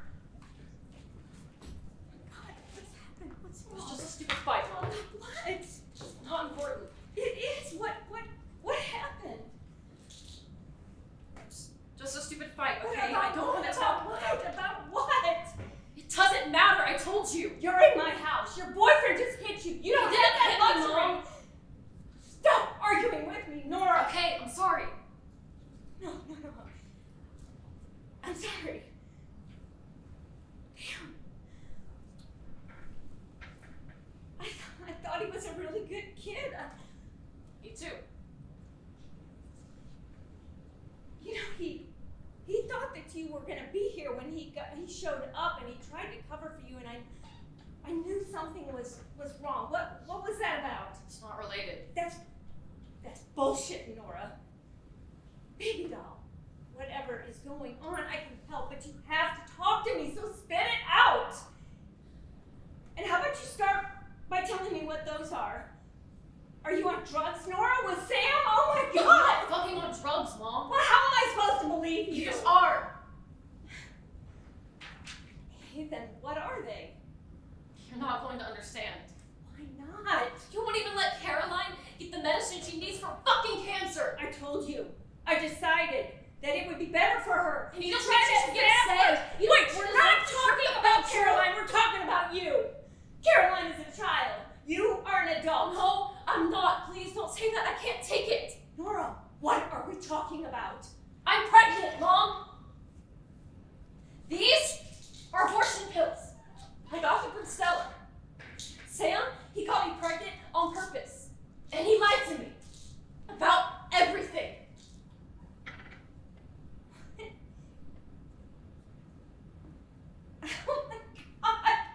God, what's happened? What's
It was
wrong?
just a stupid fight, Mom.
What?
It's not important.
It is. What happened?
It's just a stupid fight,
What
okay?
about
I don't want to talk
what?
about it.
About what?
It doesn't matter, I told you.
You're in my house. Your boyfriend just hit you. You don't
He
have
didn't hit
that
me,
luxury.
Mom.
Stop arguing with me, Nora.
Okay, I'm sorry.
No. I'm sorry. Damn. I thought he was a really good kid.
Me too.
You know, he thought that you were gonna be here when he showed up, and he tried to cover for you, and I knew something was wrong. What was that about?
It's not related.
That's bullshit, Nora. Babydoll, whatever is going on, I can help, but you have to talk to me, so spit it out. And how about you start by telling me what those are? Are you on drugs, Nora? With Sam? Oh my
You're
God!
not fucking on drugs, Mom.
Well, how am I supposed to believe you?
You just are.
Hey, then what are they?
You're not going to understand.
Why not?
You won't even let Caroline get the medicine she needs for fucking cancer.
I told you. I decided that it would be better for her.
And you just
try
want
to
to get
Sam
saved.
first.
You
Wait,
don't
we're
want
not
to
talking
talk
about
about
Caroline. We're talking about you. Caroline is a child. You are an adult.
No, I'm not. Please don't say that. I can't take it.
Nora, what are we talking about?
I'm pregnant, Mom. These are abortion pills. I got them from Stella. Sam, he got me pregnant on purpose. And he lied to me about everything.
Oh my God.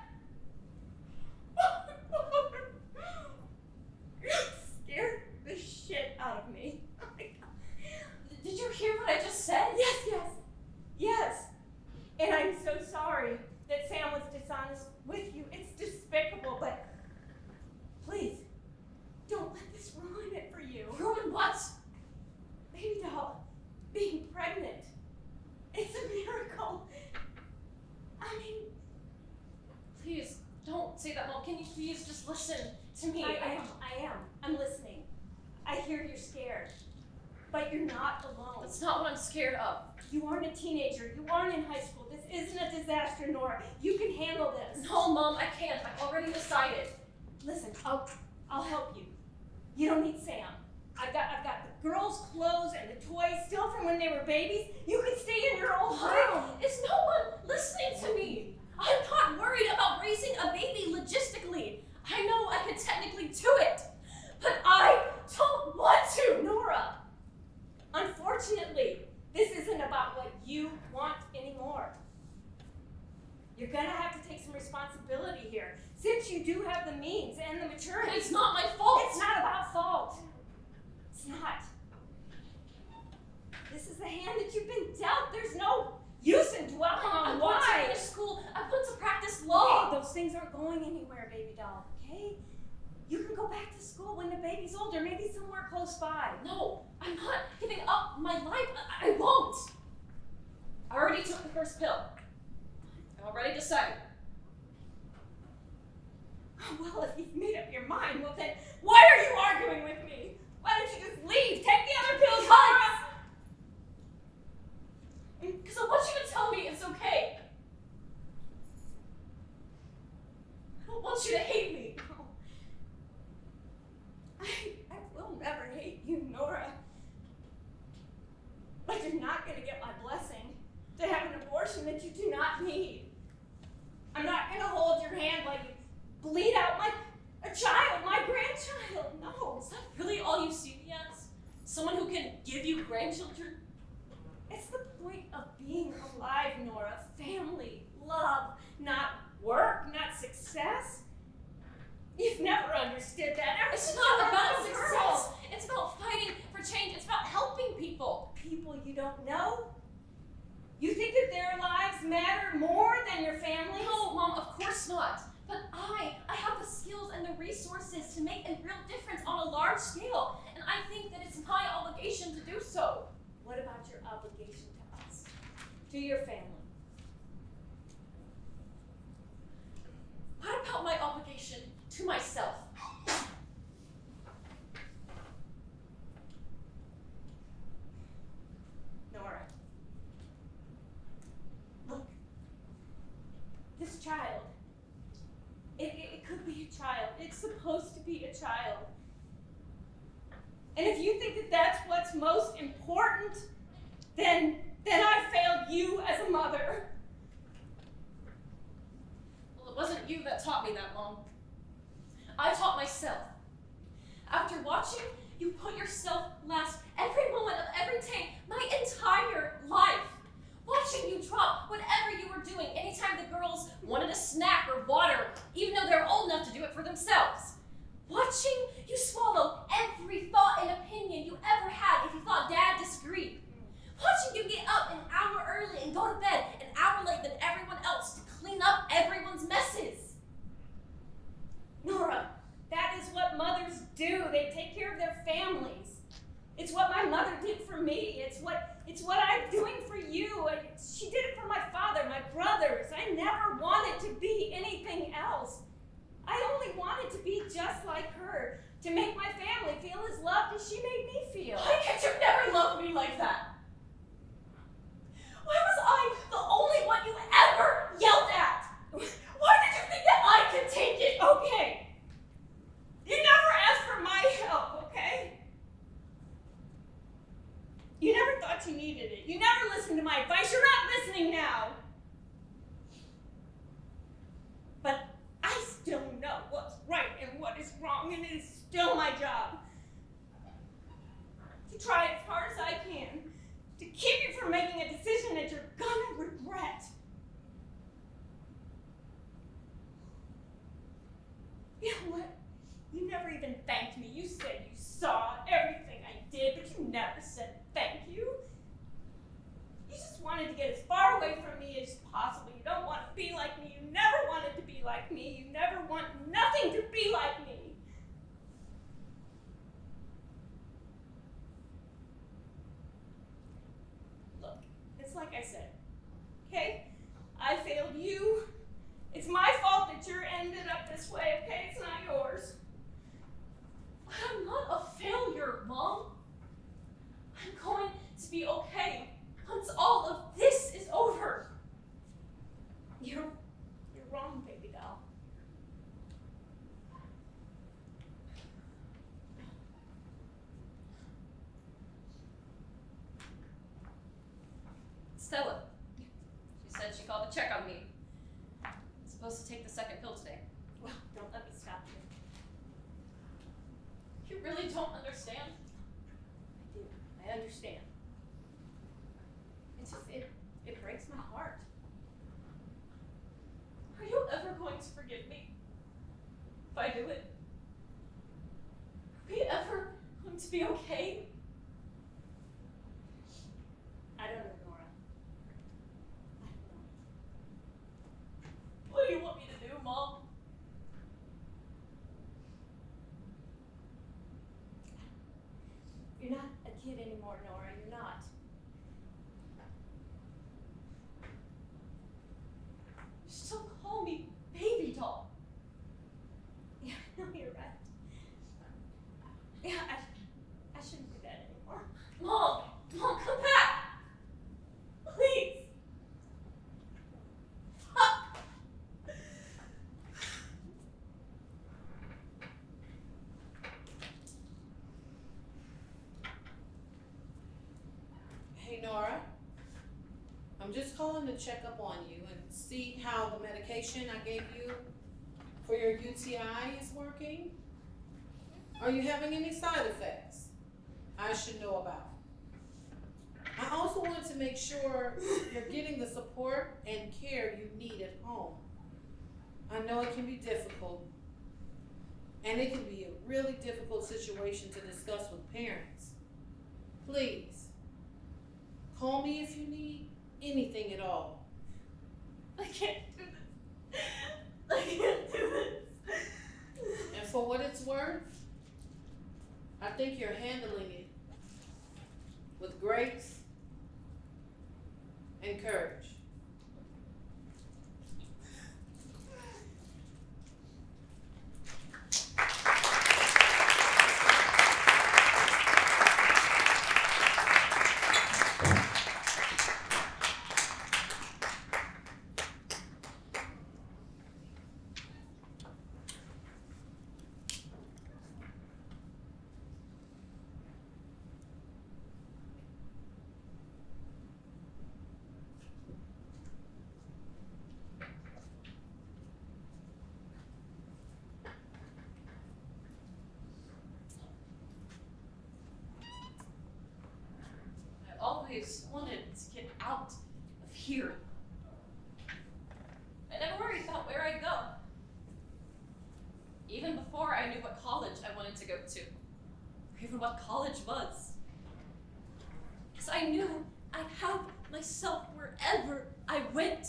You scared the shit out of me. Oh my God.
Did you hear what I just said?
Yes. And I'm so sorry that Sam was dishonest with you. It's despicable, but please, don't let this ruin it for you.
Ruin what?
Babydoll, being pregnant. It's a miracle. I mean,
Please, don't say that, Mom. Can you please just listen to me?
I am. I'm listening. I hear you're scared, but you're not alone.
That's not what I'm scared of.
You aren't a teenager. You aren't in high school. This isn't a disaster, Nora. You can handle this.
No, Mom, I can't. I've already decided.
Listen, I'll help you. You don't need Sam. I've got the girls' clothes and the toys still from when they were babies. You can stay in your old home.
Is no one listening to me? I'm not worried about raising a baby logistically. I know I could technically do it, but I don't want to.
Nora, unfortunately, this isn't about what you want anymore. You're gonna have to take some responsibility here, since you do have the means and the maturity.
It's not my fault.
It's not about fault. It's not. This is the hand that you've been dealt. There's no use in dwelling
I
on
want to
why.
finish school. I want to practice
Hey,
law.
those things aren't going anywhere, baby doll, okay? You can go back to school when the baby's older, maybe somewhere close by.
No, I'm not giving up my life. I won't. I already took the first pill. I already decided.
Well, if you've made up your mind, well then, why are you arguing with me? Why don't you just leave? Take the other pills, Nora!
Because I want you to tell me it's okay. I don't want you to hate me.
I will never hate you, that you do not need. I'm not going to hold your hand while you bleed out a child, my grandchild. No.
Is that really all you see me as? Someone who can give you grandchildren?
It's the point of being alive, Nora. Family, love, not work, not success. You've never understood that.
It's not about success. It's about fighting for change. It's about helping people.
People you don't know? You think that their lives matter more than your family's?
No, Mom, of course not. But I have the skills and the resources to make a real difference on a large scale. And I think that it's my obligation to do so.
What about your obligation to us? To your family?
What about my obligation to myself?
Nora. Look. This child. It could be a child. It's supposed to be a child. And if you think that that's what's most important, then I failed you as a mother.
Well, it wasn't you that taught me that, Mom. I taught myself. After watching you put yourself last every moment of every day, my entire life. Watching you drop whatever you were doing anytime the girls wanted a snack or water, even though they're old enough to do it for themselves. Watching you swallow every thought and opinion you ever had if you thought Dad disagreed. Watching you get up an hour early and go to bed an hour late than everyone else to clean up everyone's messes.
Nora, that is what mothers do. They take care of their families. It's what my mother did for me. It's what I'm doing for you. She did it for my father, my brothers. I never wanted to be anything else. I only wanted to be just like her, to make my family feel as loved as she made me feel.
Why could you never love me like that? Why was I the only one you ever yelled at? Why did you think that I could take it?
Okay. You never asked for my help, okay? You never thought you needed it. You never listened to my advice. You're not listening now. But I still know what's right and what is wrong, and it is still my job to try as hard as I can to keep you from making a decision that you're gonna regret. You know what? You never even thanked me. You said you saw everything I did, but you never said thank you. You just wanted to get as far away from me as possible. You don't want to be like me. You never wanted to be like me. You never want nothing to be like me. Look, it's like I said, okay? I failed you. It's my fault that you're ended up this way, okay? It's not yours.
I'm not a failure, Mom. I'm going to be okay once all of this is over.
You're wrong, Babydoll.
Stella. She said she called to check on me. I'm supposed to take the second pill today.
Well, don't let me stop you.
You really don't understand?
I do. I understand. It's just, it breaks my heart.
Are you ever going to forgive me if I do it? Are we ever going to be okay?
I don't know, Nora. I don't know.
What do you want me to do, Mom?
You're not a kid anymore, Nora. You're not.
You still call me Babydoll.
Yeah, no, you're right. Yeah, I shouldn't do that anymore.
Mom, come back. Please.
I'm just calling to check up on you and see how the medication I gave you for your UTI is working. Are you having any side effects I should know about? I also want to make sure you're getting the support and care you need at home. I know it can be difficult, and it can be a really difficult situation to discuss with parents. Please, call me if you need anything at all.
I can't do this. I can't do this.
And for what it's worth, I think you're handling it with grace and courage.
I always wanted to get out of here. I never worried about where I'd go. Even before I knew what college I wanted to go to, or even what college was. Because I knew I'd have myself wherever I went.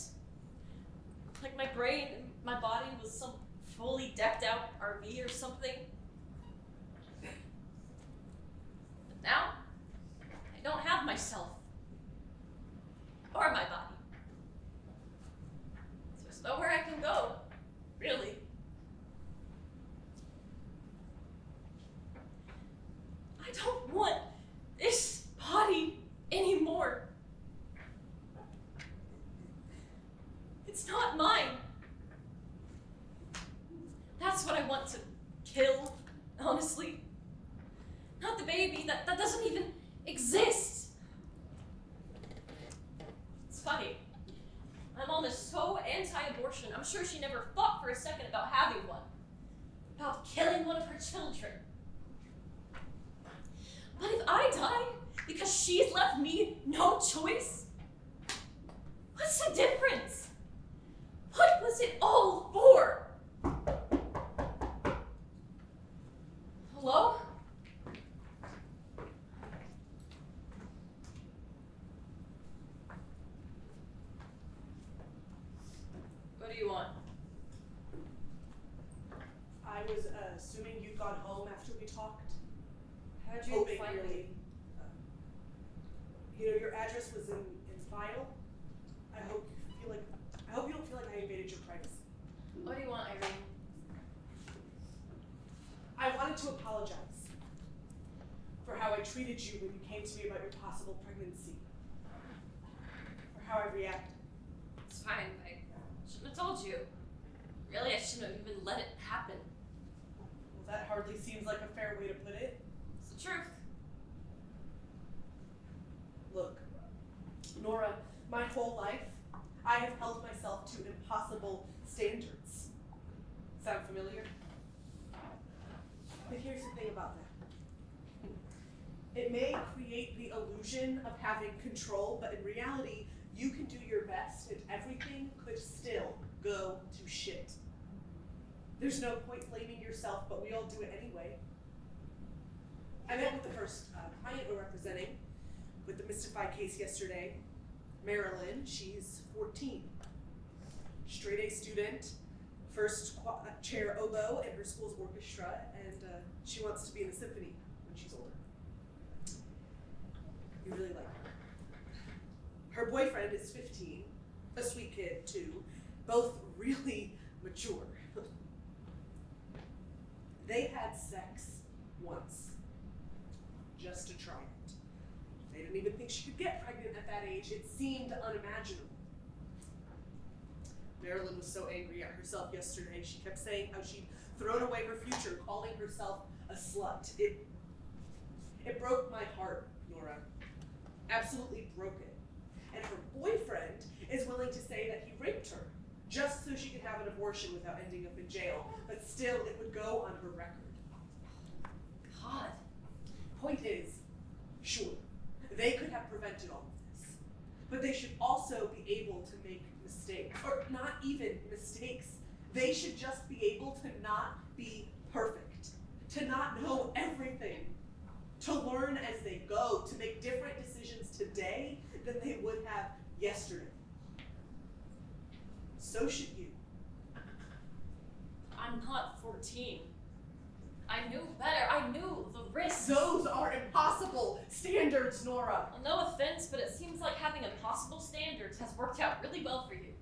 Like my brain and my body was some fully decked out RV or something. But now, I don't have myself. Or my body. So there's nowhere I can go, really. I don't want this body anymore. It's not mine. That's what I want to kill, honestly. Not the baby, that doesn't even exist. It's funny. My mom is so anti-abortion, I'm sure she never thought for a second about having one. About killing one of her children. But if I die because she's left me no choice, what's the difference? What was it all for? Hello? What do you want?
I was assuming you'd gone home after we talked.
How'd you
Hoping
find
really,
me?
your address was in file. I hope you don't feel like I invaded your privacy.
What do you want, Irene?
I wanted to apologize for how I treated you when you came to me about your possible pregnancy. For how I reacted.
It's fine. I shouldn't have told you. Really, I shouldn't have even let it happen.
Well, that hardly seems like a fair way to put it.
It's the truth.
Look, Nora, my whole life, I have held myself to impossible standards. Sound familiar? But here's the thing about that. It may create the illusion of having control, but in reality, you can do your best and everything could still go to shit. There's no point blaming yourself, but we all do it anyway. I met with the first client we're representing with the mystified case yesterday. Marilyn, she's 14. Straight A student, first chair oboe in her school's orchestra, and she wants to be in the symphony when she's older. You really like her. Her boyfriend is 15, a sweet kid too, both really mature. They had sex once, just to try it. They didn't even think she could get pregnant at that age. It seemed unimaginable. Marilyn was so angry at herself yesterday. She kept saying how she'd thrown away her future, calling herself a slut. It broke my heart, Nora. Absolutely broke it. And her boyfriend abortion without ending up in jail, but still it would go on her record.
God.
Point is, sure, they could have prevented all of this, but they should also be able to make mistakes, or not even mistakes. They should just be able to not be perfect, to not know everything, to learn as they go, to make different decisions today than they would have yesterday. So should you.
I'm not 14. I knew better. I knew the risks.
Those are impossible standards, Nora.
Well, no offense, but it seems like having impossible standards has worked out really well for you.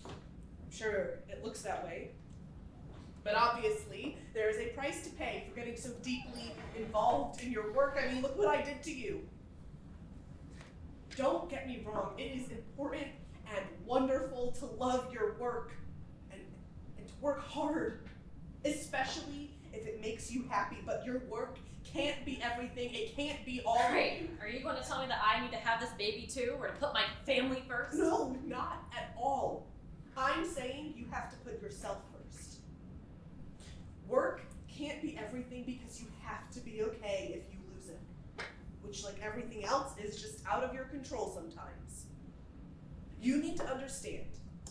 I'm sure it looks that way. But obviously, there is a price to pay for getting so deeply involved in your work. I mean, look what I did to you. Don't get me wrong, it is important and wonderful to love your work and to work hard, especially if it makes you happy, but your work can't be everything, it can't be all of you.
Are you going to tell me that I need to have this baby too, or to put my family first?
No, not at all. I'm saying you have to put yourself first. Work can't be everything because you have to be okay if you lose it, which, like everything else, is just out of your control sometimes. You need to understand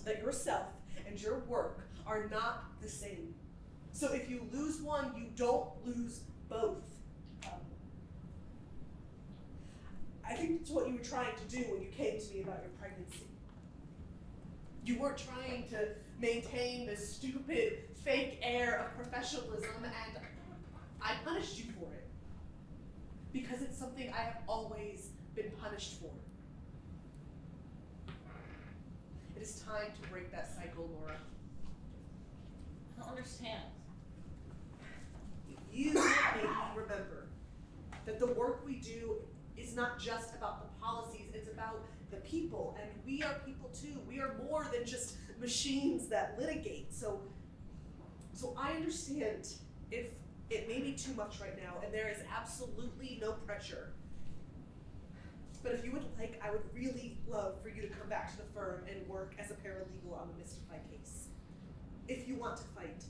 that yourself and your work are not the same. So if you lose one, you don't lose both. I think that's what you were trying to do when you came to me about your pregnancy. You weren't trying to maintain this stupid, fake air of professionalism, and I punished you for it. Because it's something I have always been punished for. It is time to break that cycle, Nora.
I don't understand.
You made me remember that the work we do is not just about the policies, it's about the people, and we are people too. We are more than just machines that litigate. So I understand if it may be too much right now, and there is absolutely no pressure. But if you would like, I would really love for you to come back to the firm and work as a paralegal on the Mystify case. If you want to fight.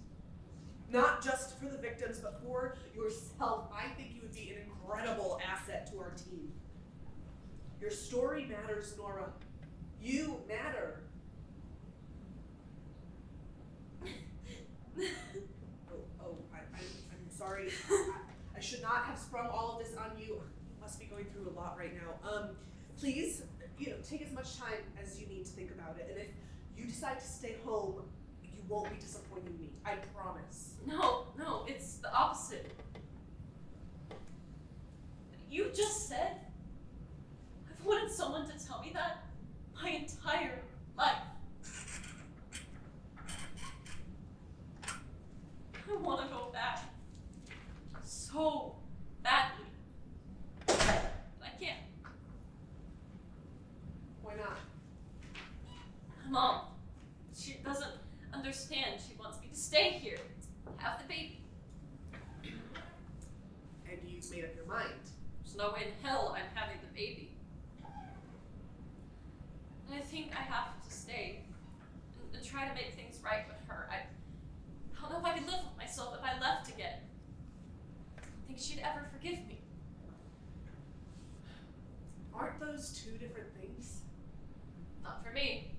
Not just for the victims, but for yourself. I think you would be an incredible asset to our team. Your story matters, Nora. You matter. I'm sorry. I should not have sprung all of this on you. You must be going through a lot right now. Please, take as much time as you need to think about it. And if you decide to stay home, you won't be disappointing me. I promise.
No, it's the opposite. You just said I've wanted someone to tell me that my entire life. I want to go back so badly. But I can't.
Why not?
Mom, she doesn't understand. She wants me to stay here, have the baby.
And you've made up your mind.
There's no way in hell I'm having the baby. And I think I have to stay and try to make things right with her. I don't know if I could live with myself if I left again. I don't think she'd ever forgive me.
Aren't those two different things?
Not for me.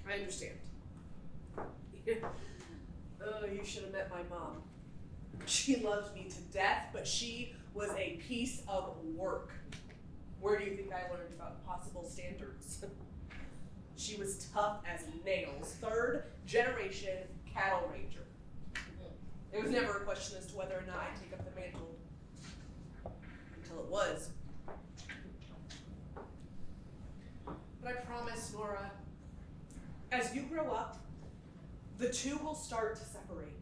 I understand. Oh, you should have met my mom. She loved me to death, but she was a piece of work. Where do you think I learned about possible standards? She was tough as nails. 3rd generation cattle ranger. There was never a question as to whether or not I'd take up the mantle. Until it was. But I promise, Nora, as you grow up, the two will start to separate.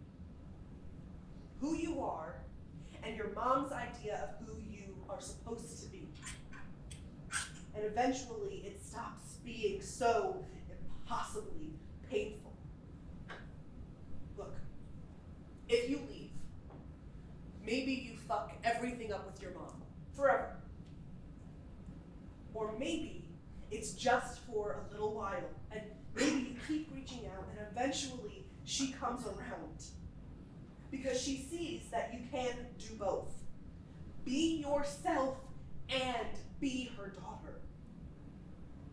Who you are and your mom's idea of who you are supposed to be. And eventually it stops being so impossibly painful. Look, if you leave, maybe you fuck everything up with your mom. Forever. Or maybe It's just for a little while, and maybe you keep reaching out, and eventually she comes around. Because she sees that you can do both. Be yourself and be her daughter.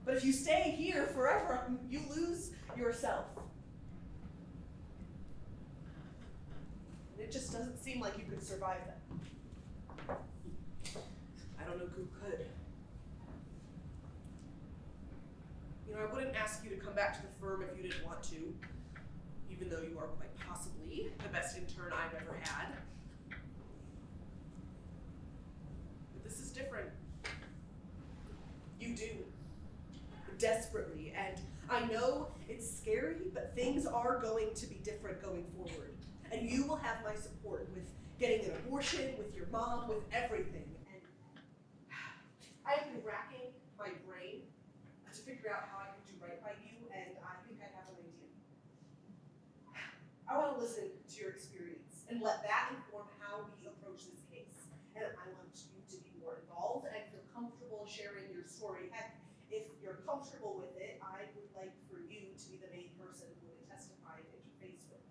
But if you stay here forever, you lose yourself. And it just doesn't seem like you could survive that. I don't know who could. You know, I wouldn't ask you to come back to the firm if you didn't want to, even though you are quite possibly the best intern I've ever had. But this is different. You do. Desperately. And I know it's scary, but things are going to be different going forward. And you will have my support with getting an abortion, with your mom, with everything. And I have been racking my brain to figure out how I can do right by you, and I think I have an idea. I want to listen to your experience and let that inform how we approach this case. And I want you to be more involved and feel comfortable sharing your story. Heck, if you're comfortable with it, I would like for you to be the main person who would testify and interface with.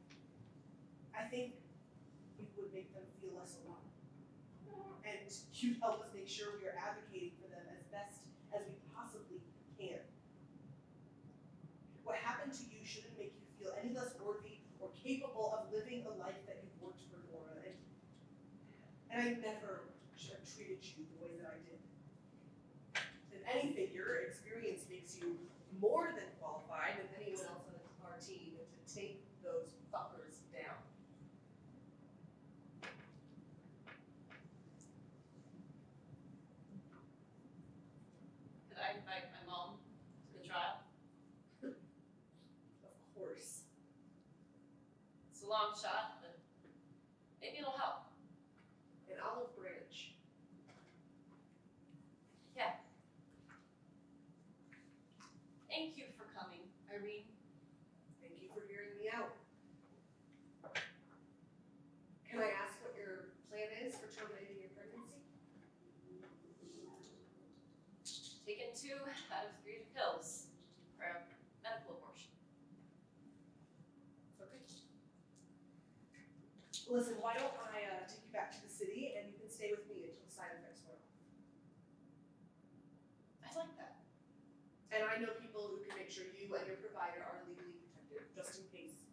I think you would make them feel less alone. And you'd help us make sure we are advocating for them as best as we possibly can. What happened to you shouldn't make you feel any less worthy or capable of living a life that you've worked for, Nora. And I never should have treated you the way that I did. If anything, your experience makes you more than qualified than anyone else on our team to take those fuckers down.
Could I invite my mom to the trial?
Of course.
It's a long shot, but maybe it'll help.
An olive branch.
Yeah. Thank you for coming, Irene.
Thank you for hearing me out. Can I ask what your plan is for terminating your pregnancy?
Taken 2 out of 3 pills for a medical abortion.
Okay. Listen, why don't I take you back to the city and you can stay with me until the side effects wear off.
I like that.
And I know people who can make sure you and your provider are legally protected, just in case.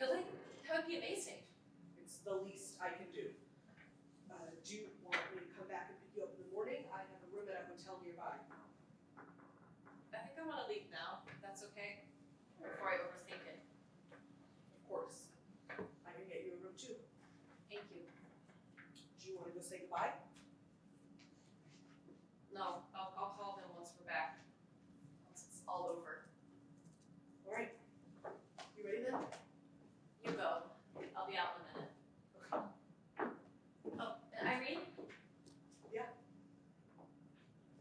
Really? That would be amazing.
It's the least I can do. Do you want me to come back and pick you up in the morning? I have a room at a hotel nearby.
I think I want to leave now, if that's okay, before I overthink it.
Of course. I can get you a room too.
Thank you.
Do you want to go say goodbye?
No, I'll call them once we're back. Once it's all over.
All right. You ready then?
You go. I'll be out in a minute. Oh, and Irene?
Yeah.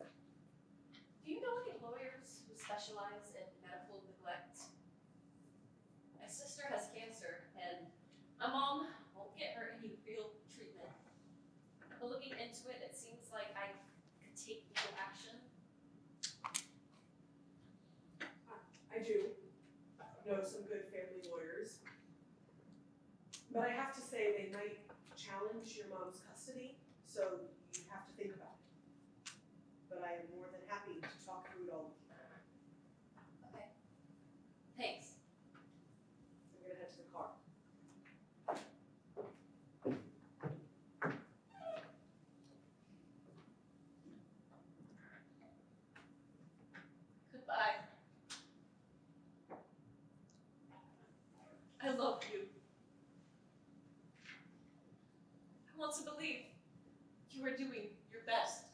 Do you know any lawyers who specialize in medical neglect? My sister has cancer, and my mom won't get her any real treatment. But looking into it, it seems like I could take legal action.
I do know some good family lawyers. But I have to say they might challenge your mom's custody, so you have to think about it. But I am more than happy to talk through it all with you.
Okay. Thanks.
I'm gonna head to the car.
Goodbye. I love you. I want to believe you are doing your best.